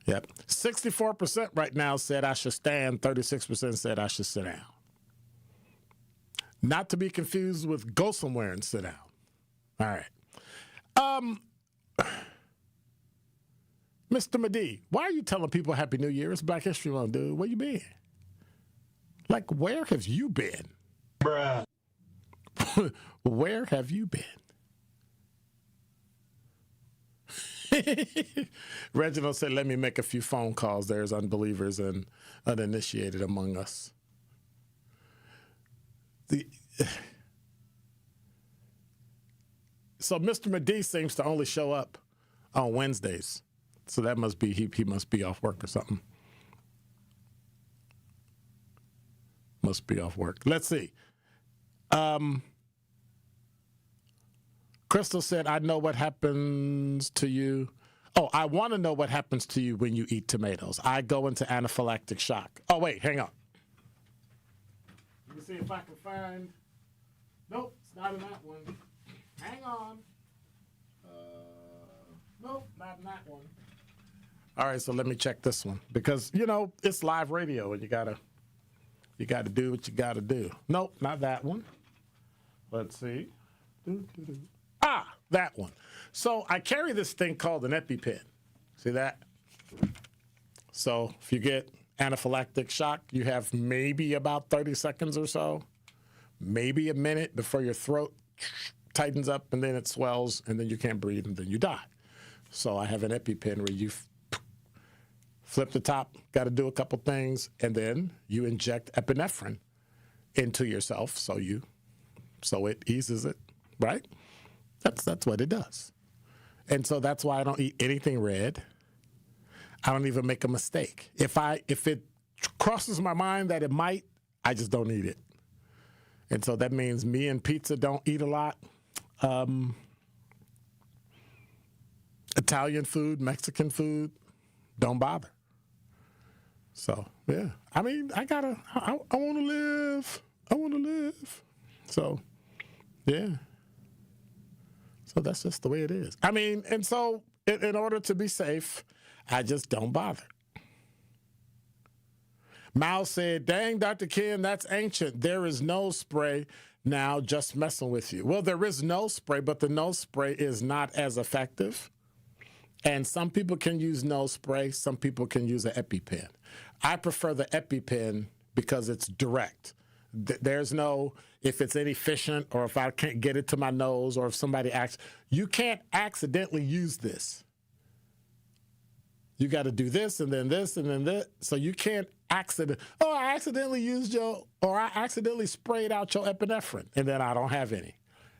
Yep. 64% right now said I should stand. 36% said I should sit down. Not to be confused with go somewhere and sit down. All right. Mr. Medee, why are you telling people Happy New Year? It's Black History Month, dude. Where you been? Like, where have you been? Bruh. Where have you been? Reginald said, let me make a few phone calls. There's unbelievers and uninitiated among us. So Mr. Medee seems to only show up on Wednesdays. So that must be, he must be off work or something. Must be off work. Let's see. Crystal said, I know what happens to you. Oh, I want to know what happens to you when you eat tomatoes. I go into anaphylactic shock. Oh, wait, hang on. Let me see if I can find. Nope, It's not in that one. Hang on. Nope, not in that one. All right, so let me check this one because it's live radio and you gotta do what you gotta do. Nope, not that one. Let's see. That one. So I carry this thing called an EpiPen. See that? So if you get anaphylactic shock, you have maybe about 30 seconds or so, maybe a minute before your throat tightens up and then it swells and then you can't breathe and then you die. So I have an EpiPen where you flip the top, got to do a couple things, and then you inject epinephrine into yourself so it eases it, right? That's what it does. And so that's why I don't eat anything red. I don't even make a mistake. If it crosses my mind that it might, I just don't eat it. And so that means me and pizza don't eat a lot. Italian food, Mexican food, don't bother. So, yeah. I mean, I want to live. I want to live. So, yeah. So that's just the way it is. I mean, and so in order to be safe, I just don't bother. Mal said, dang, Dr. Ken, that's ancient. There is nose spray now, just messing with you. Well, there is nose spray, but the nose spray is not as effective. And some people can use nose spray. Some people can use an EpiPen. I prefer the EpiPen because it's direct. There's no, if it's inefficient or if I can't get it to my nose or if somebody you can't accidentally use this. You got to do this and then this and then this. So you can't I accidentally used I accidentally sprayed out your epinephrine and then I don't have any.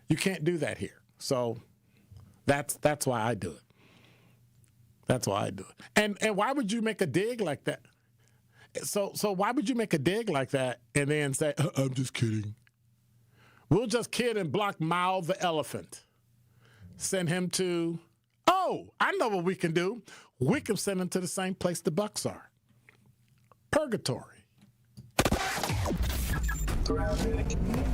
You can't do that here. So that's why I do it. That's why I do it. And why would you make a dig like that? So why would you make a dig like that and then say, I'm just kidding? We'll just kid and block Mao the elephant. Send him to, I know what we can do. We can send him to the same place the Bucks are. Purgatory.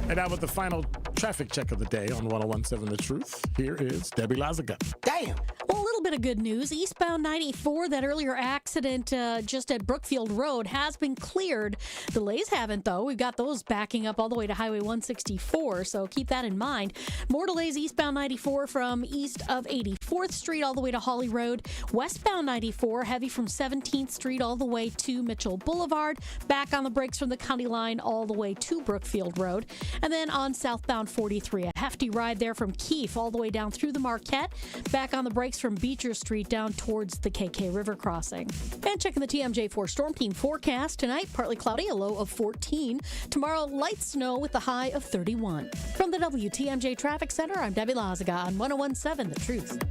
And that was the final traffic check of the day on 101.7 The Truth. Here is Debbie Lazaga. Damn. Well, a little bit of good news. Eastbound 94, that earlier accident just at Brookfield Road has been cleared. Delays haven't, though. We've got those backing up all the way to Highway 164, so keep that in mind. More delays eastbound 94 from east of 84th Street all the way to Holly Road. Westbound 94, heavy from 17th Street all the way to Mitchell Boulevard. Back on the brakes from the county line all the way to Brookfield Road. And then on southbound 43, a hefty ride there from Keefe all the way down through the Marquette. Back on the brakes from Beecher Street down towards the KK River crossing. And checking the TMJ4 Storm Team forecast. Tonight, partly cloudy, a low of 14. Tomorrow, light snow with a high of 31. From the WTMJ Traffic Center, I'm Debbie Lazaga on 101.7 The Truth.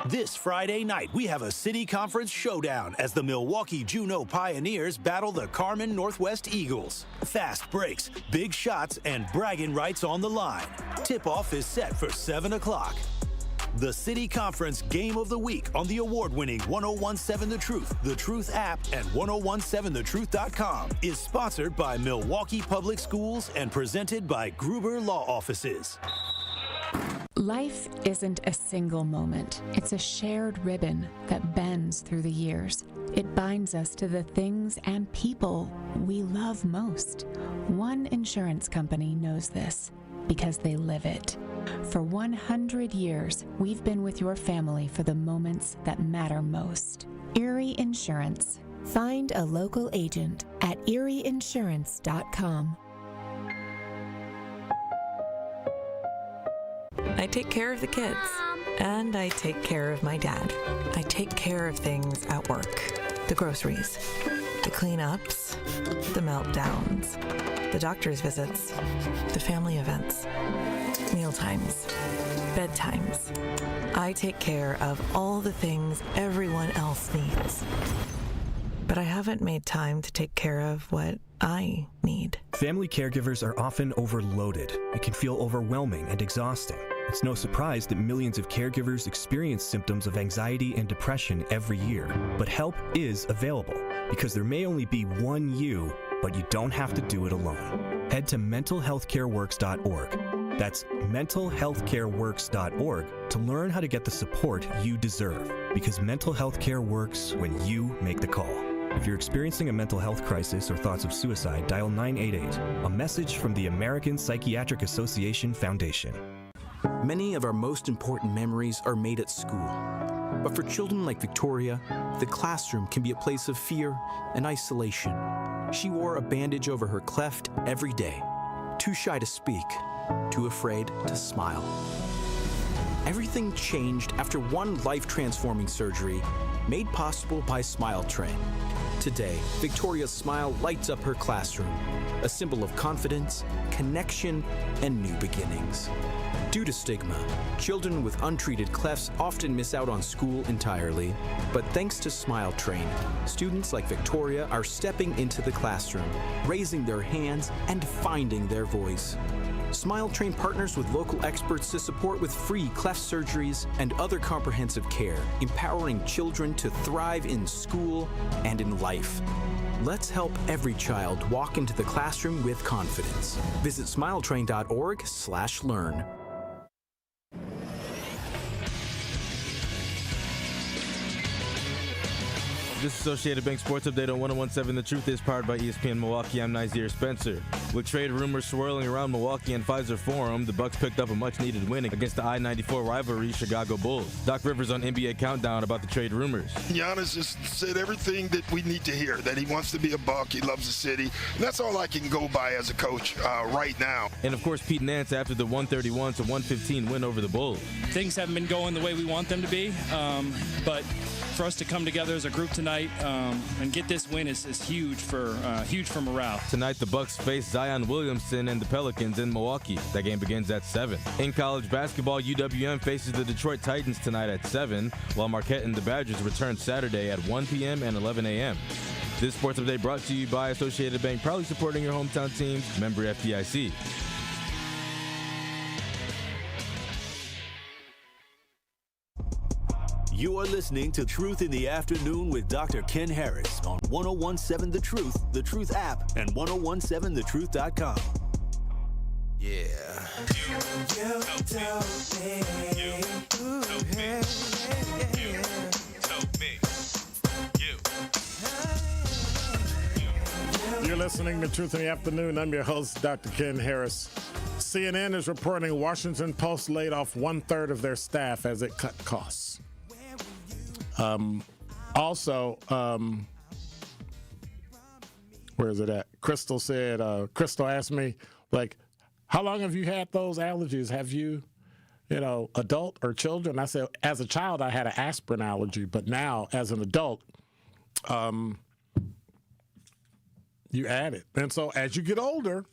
This Friday night, we have a city conference showdown as the Milwaukee Juneau Pioneers battle the Carmen Northwest Eagles. Fast breaks, big shots, and bragging rights on the line. Tip-off is set for 7 o'clock. The City Conference Game of the Week on the award-winning 101.7 The Truth app, and 1017thetruth.com is sponsored by Milwaukee Public Schools and presented by Gruber Law Offices. Life isn't a single moment. It's a shared ribbon that bends through the years. It binds us to the things and people we love most. One insurance company knows this because they live it. For 100 years, we've been with your family for the moments that matter most. Erie Insurance. Find a local agent at erieinsurance.com. I take care of the kids, and I take care of my dad. I take care of things at work. The groceries, the cleanups, the meltdowns, the doctor's visits, the family events, mealtimes, bedtimes. I take care of all the things everyone else needs. But I haven't made time to take care of what I need. Family caregivers are often overloaded. It can feel overwhelming and exhausting. It's no surprise that millions of caregivers experience symptoms of anxiety and depression every year. But help is available, because there may only be one you But you don't have to do it alone. Head to mentalhealthcareworks.org. That's mentalhealthcareworks.org to learn how to get the support you deserve. Because mental health care works when you make the call. If you're experiencing a mental health crisis or thoughts of suicide, dial 988. A message from the American Psychiatric Association Foundation. Many of our most important memories are made at school. But for children like Victoria, the classroom can be a place of fear and isolation. She wore a bandage over her cleft every day, too shy to speak, too afraid to smile. Everything changed after one life-transforming surgery made possible by Smile Train. Today, Victoria's smile lights up her classroom, a symbol of confidence, connection, and new beginnings. Due to stigma, children with untreated clefts often miss out on school entirely. But thanks to Smile Train, students like Victoria are stepping into the classroom, raising their hands, and finding their voice. Smile Train partners with local experts to support with free cleft surgeries and other comprehensive care, empowering children to thrive in school and in life. Let's help every child walk into the classroom with confidence. Visit smiletrain.org/learn. This Associated Bank Sports Update on 101.7 The Truth is powered by ESPN Milwaukee. I'm Nazir Spencer. With trade rumors swirling around Milwaukee and Pfizer Forum, the Bucks picked up a much-needed win against the I-94 rivalry Chicago Bulls. Doc Rivers on NBA Countdown about the trade rumors. Giannis just said everything that we need to hear, that he wants to be a Buck, he loves the city. And that's all I can go by as a coach right now. And, of course, Pete Nance after the 131-115 win over the Bulls. Things haven't been going the way we want them to be, but for us to come together as a group tonight and get this win is huge for morale. Tonight, the Bucks face Zion Williamson and the Pelicans in Milwaukee. That game begins at 7. In college basketball, UWM faces the Detroit Titans tonight at 7, while Marquette and the Badgers return Saturday at 1 p.m. and 11 a.m. This sports update brought to you by Associated Bank, proudly supporting your hometown teams, member FDIC. You are listening to Truth in the Afternoon with Dr. Ken Harris on 101.7 The Truth app, and 101.7thetruth.com. Yeah. You're listening to Truth in the Afternoon. I'm your host, Dr. Ken Harris. CNN is reporting Washington Post laid off 1/3 of their staff as it cut costs. Where is it at? Crystal asked me, like, how long have you had those allergies? Have you, adult or children? I said, as a child, I had an aspirin allergy, but now as an adult, you add it. And so as you get older,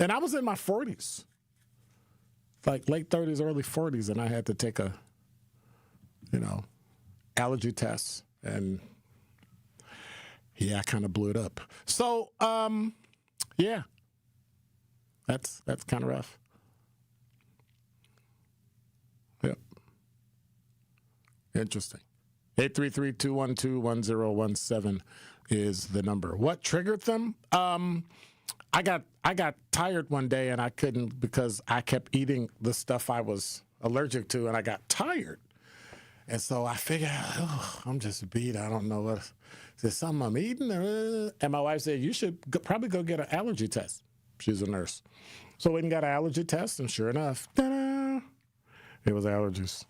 and I was in my 40s, like late 30s, early 40s, and I had to take a, allergy tests, and I kind of blew it up. So, yeah, that's kind of rough. Yep. Interesting. 833-212-1017 is the number. What triggered them? I got tired one day, and I couldn't, because I kept eating the stuff I was allergic to, and I got tired. And so I figured, I'm just beat. I don't know what. Is there something I'm eating? And my wife said, you should probably go get an allergy test. She's a nurse. So we went and got an allergy test, and sure enough, ta-da, it was allergies.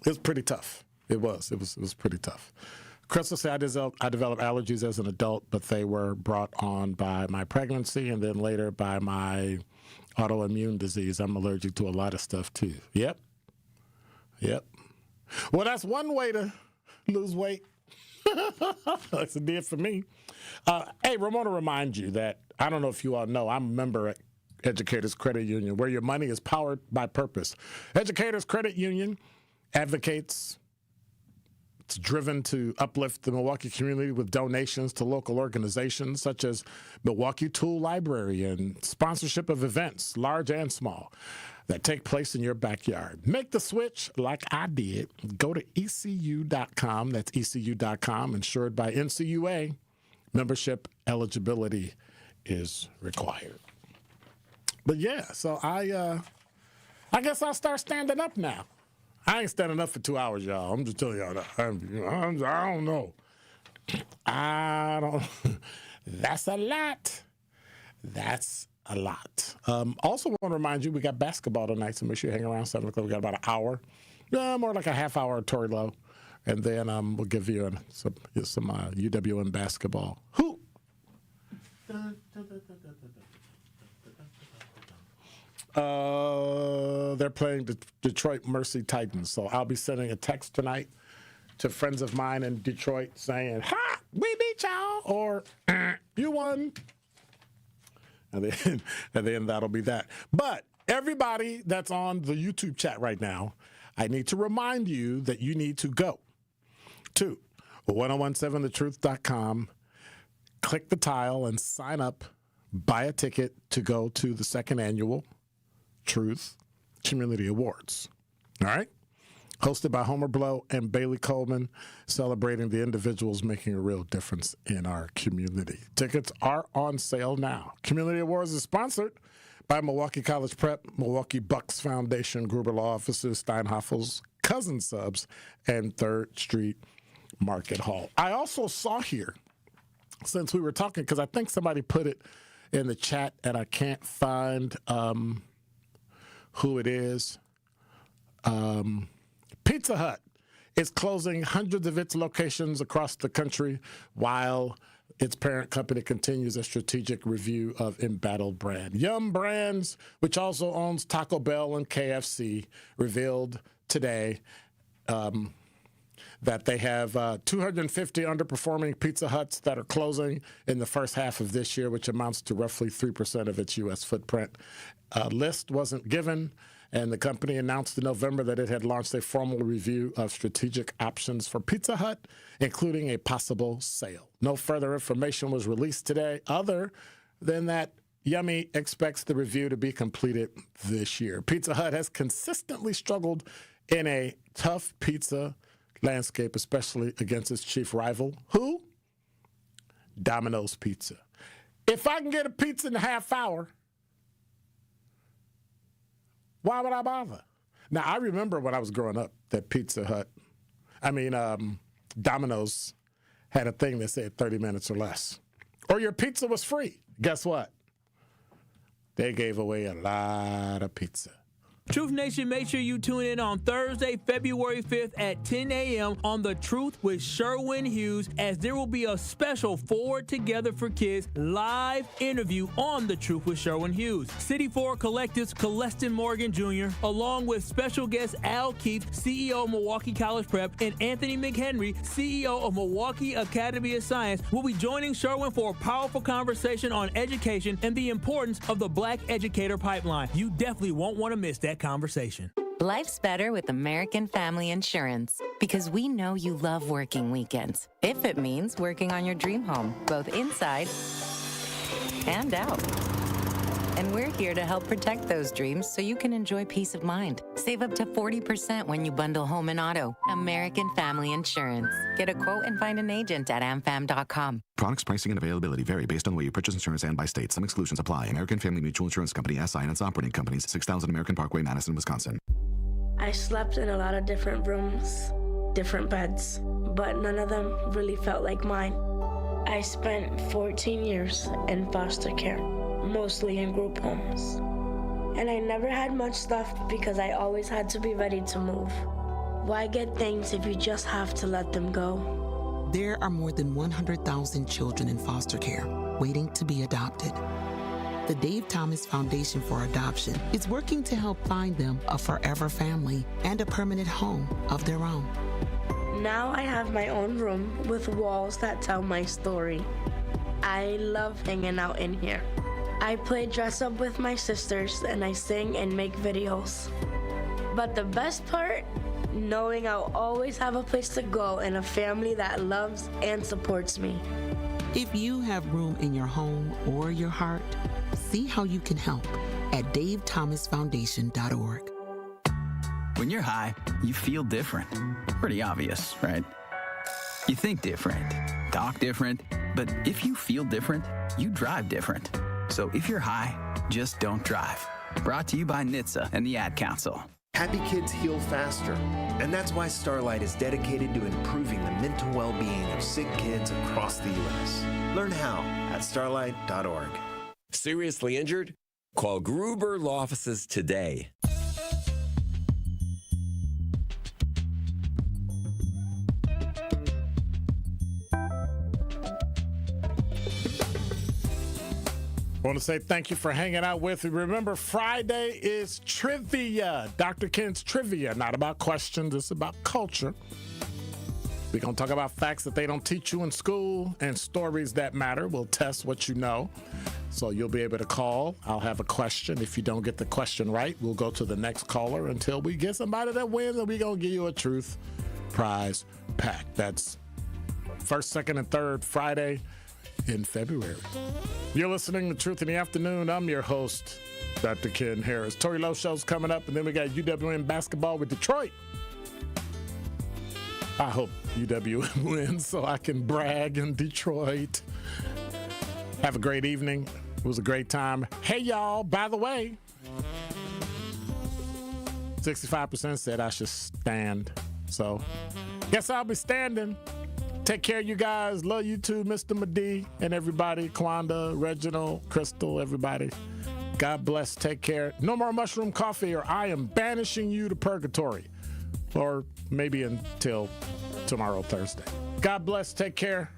It was pretty tough. It was pretty tough. Crystal said I developed allergies as an adult, but they were brought on by my pregnancy and then later by my autoimmune disease. I'm allergic to a lot of stuff, too. Yep. Well, that's one way to lose weight. That's a deal for me. Hey, I want to remind you that, I don't know if you all know, I'm a member at Educators Credit Union, where your money is powered by purpose. Educators Credit Union advocates, it's driven to uplift the Milwaukee community with donations to local organizations such as Milwaukee Tool Library and sponsorship of events, large and small, that take place in your backyard. Make the switch like I did. Go to ECU.com. That's ECU.com, insured by NCUA. Membership eligibility is required. But yeah, so I guess I'll start standing up now. I ain't standing up for 2 hours, y'all. I'm just telling y'all that. I don't know. That's a lot. That's a lot. Also want to remind you, we got basketball tonight, so make sure you hang around 7 o'clock. We got about an hour. More like a half hour of Tory Lowe. And then we'll give you some UWM basketball. Who? They're playing the Detroit Mercy Titans. So I'll be sending a text tonight to friends of mine in Detroit saying, "Ha! We beat y'all!" or "You won." And then that'll be that. But everybody that's on the YouTube chat right now, I need to remind you that you need to go to 1017thetruth.com, click the tile, and sign up, buy a ticket to go to the second annual Truth Community Awards. All right? Hosted by Homer Blow and Bailey Coleman, celebrating the individuals making a real difference in our community. Tickets are on sale now. Community Awards is sponsored by Milwaukee College Prep, Milwaukee Bucks Foundation, Gruber Law Offices, Steinhafels, Cousin Subs, and 3rd Street Market Hall. I also saw here, since we were talking, because I think somebody put it in the chat and I can't find who it is. Pizza Hut is closing hundreds of its locations across the country while its parent company continues a strategic review of embattled brand. Yum Brands, which also owns Taco Bell and KFC, revealed today that they have 250 underperforming Pizza Huts that are closing in the first half of this year, which amounts to roughly 3% of its U.S. footprint. A list wasn't given, and the company announced in November that it had launched a formal review of strategic options for Pizza Hut, including a possible sale. No further information was released today other than that Yummy expects the review to be completed this year. Pizza Hut has consistently struggled in a tough pizza landscape, especially against its chief rival. Who? Domino's Pizza. If I can get a pizza in a half hour, why would I bother? Now, I remember when I was growing up that Domino's had a thing that said 30 minutes or less. Or your pizza was free. Guess what? They gave away a lot of pizza. Truth Nation, make sure you tune in on Thursday, February 5th at 10 a.m. on The Truth with Sherwin Hughes, as there will be a special Forward Together for Kids live interview on The Truth with Sherwin Hughes. City 4 Collective's Coleston Morgan Jr., along with special guest Al Keith, CEO of Milwaukee College Prep, and Anthony McHenry, CEO of Milwaukee Academy of Science, will be joining Sherwin for a powerful conversation on education and the importance of the Black Educator Pipeline. You definitely won't want to miss that conversation. Life's better with American Family Insurance, because we know you love working weekends. If it means working on your dream home, both inside and out. And we're here to help protect those dreams so you can enjoy peace of mind. Save up to 40% when you bundle home and auto. American Family Insurance. Get a quote and find an agent at amfam.com. Products, pricing, and availability vary based on the way you purchase insurance and by state. Some exclusions apply. American Family Mutual Insurance Company, SI, and its operating companies, 6000 American Parkway, Madison, Wisconsin. I slept in a lot of different rooms, different beds, but none of them really felt like mine. I spent 14 years in foster care, mostly in group homes. And I never had much stuff because I always had to be ready to move. Why get things if you just have to let them go? There are more than 100,000 children in foster care waiting to be adopted. The Dave Thomas Foundation for Adoption is working to help find them a forever family and a permanent home of their own. Now I have my own room with walls that tell my story. I love hanging out in here. I play dress up with my sisters and I sing and make videos. But the best part? Knowing I'll always have a place to go and a family that loves and supports me. If you have room in your home or your heart, see how you can help at davethomasfoundation.org. When you're high, you feel different. Pretty obvious, right? You think different, talk different, but if you feel different, you drive different. So if you're high, just don't drive. Brought to you by NHTSA and the Ad Council. Happy kids heal faster, and that's why Starlight is dedicated to improving the mental well-being of sick kids across the U.S. Learn how at starlight.org. Seriously injured? Call Gruber Law Offices today. I want to say thank you for hanging out with me. Remember, Friday is trivia. Dr. Ken's trivia, not about questions, it's about culture. We're going to talk about facts that they don't teach you in school and stories that matter. We'll test what you know. So you'll be able to call. I'll have a question. If you don't get the question right, we'll go to the next caller until we get somebody that wins, and we're going to give you a truth prize pack. That's first, second, and third Friday in February. You're listening to Truth in the Afternoon. I'm your host, Dr. Ken Harris. Tori Lowe Show's coming up, and then we got UWM basketball with Detroit. I hope UW wins so I can brag in Detroit. Have a great evening. It was a great time. Hey, y'all, by the way, 65% said I should stand. So, guess I'll be standing. Take care, you guys. Love you too, Mr. Madi and everybody. Kwanda, Reginald, Crystal, everybody. God bless. Take care. No more mushroom coffee or I am banishing you to purgatory. Or maybe until tomorrow, Thursday. God bless. Take care.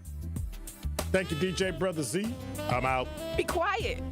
Thank you, DJ Brother Z. I'm out. Be quiet.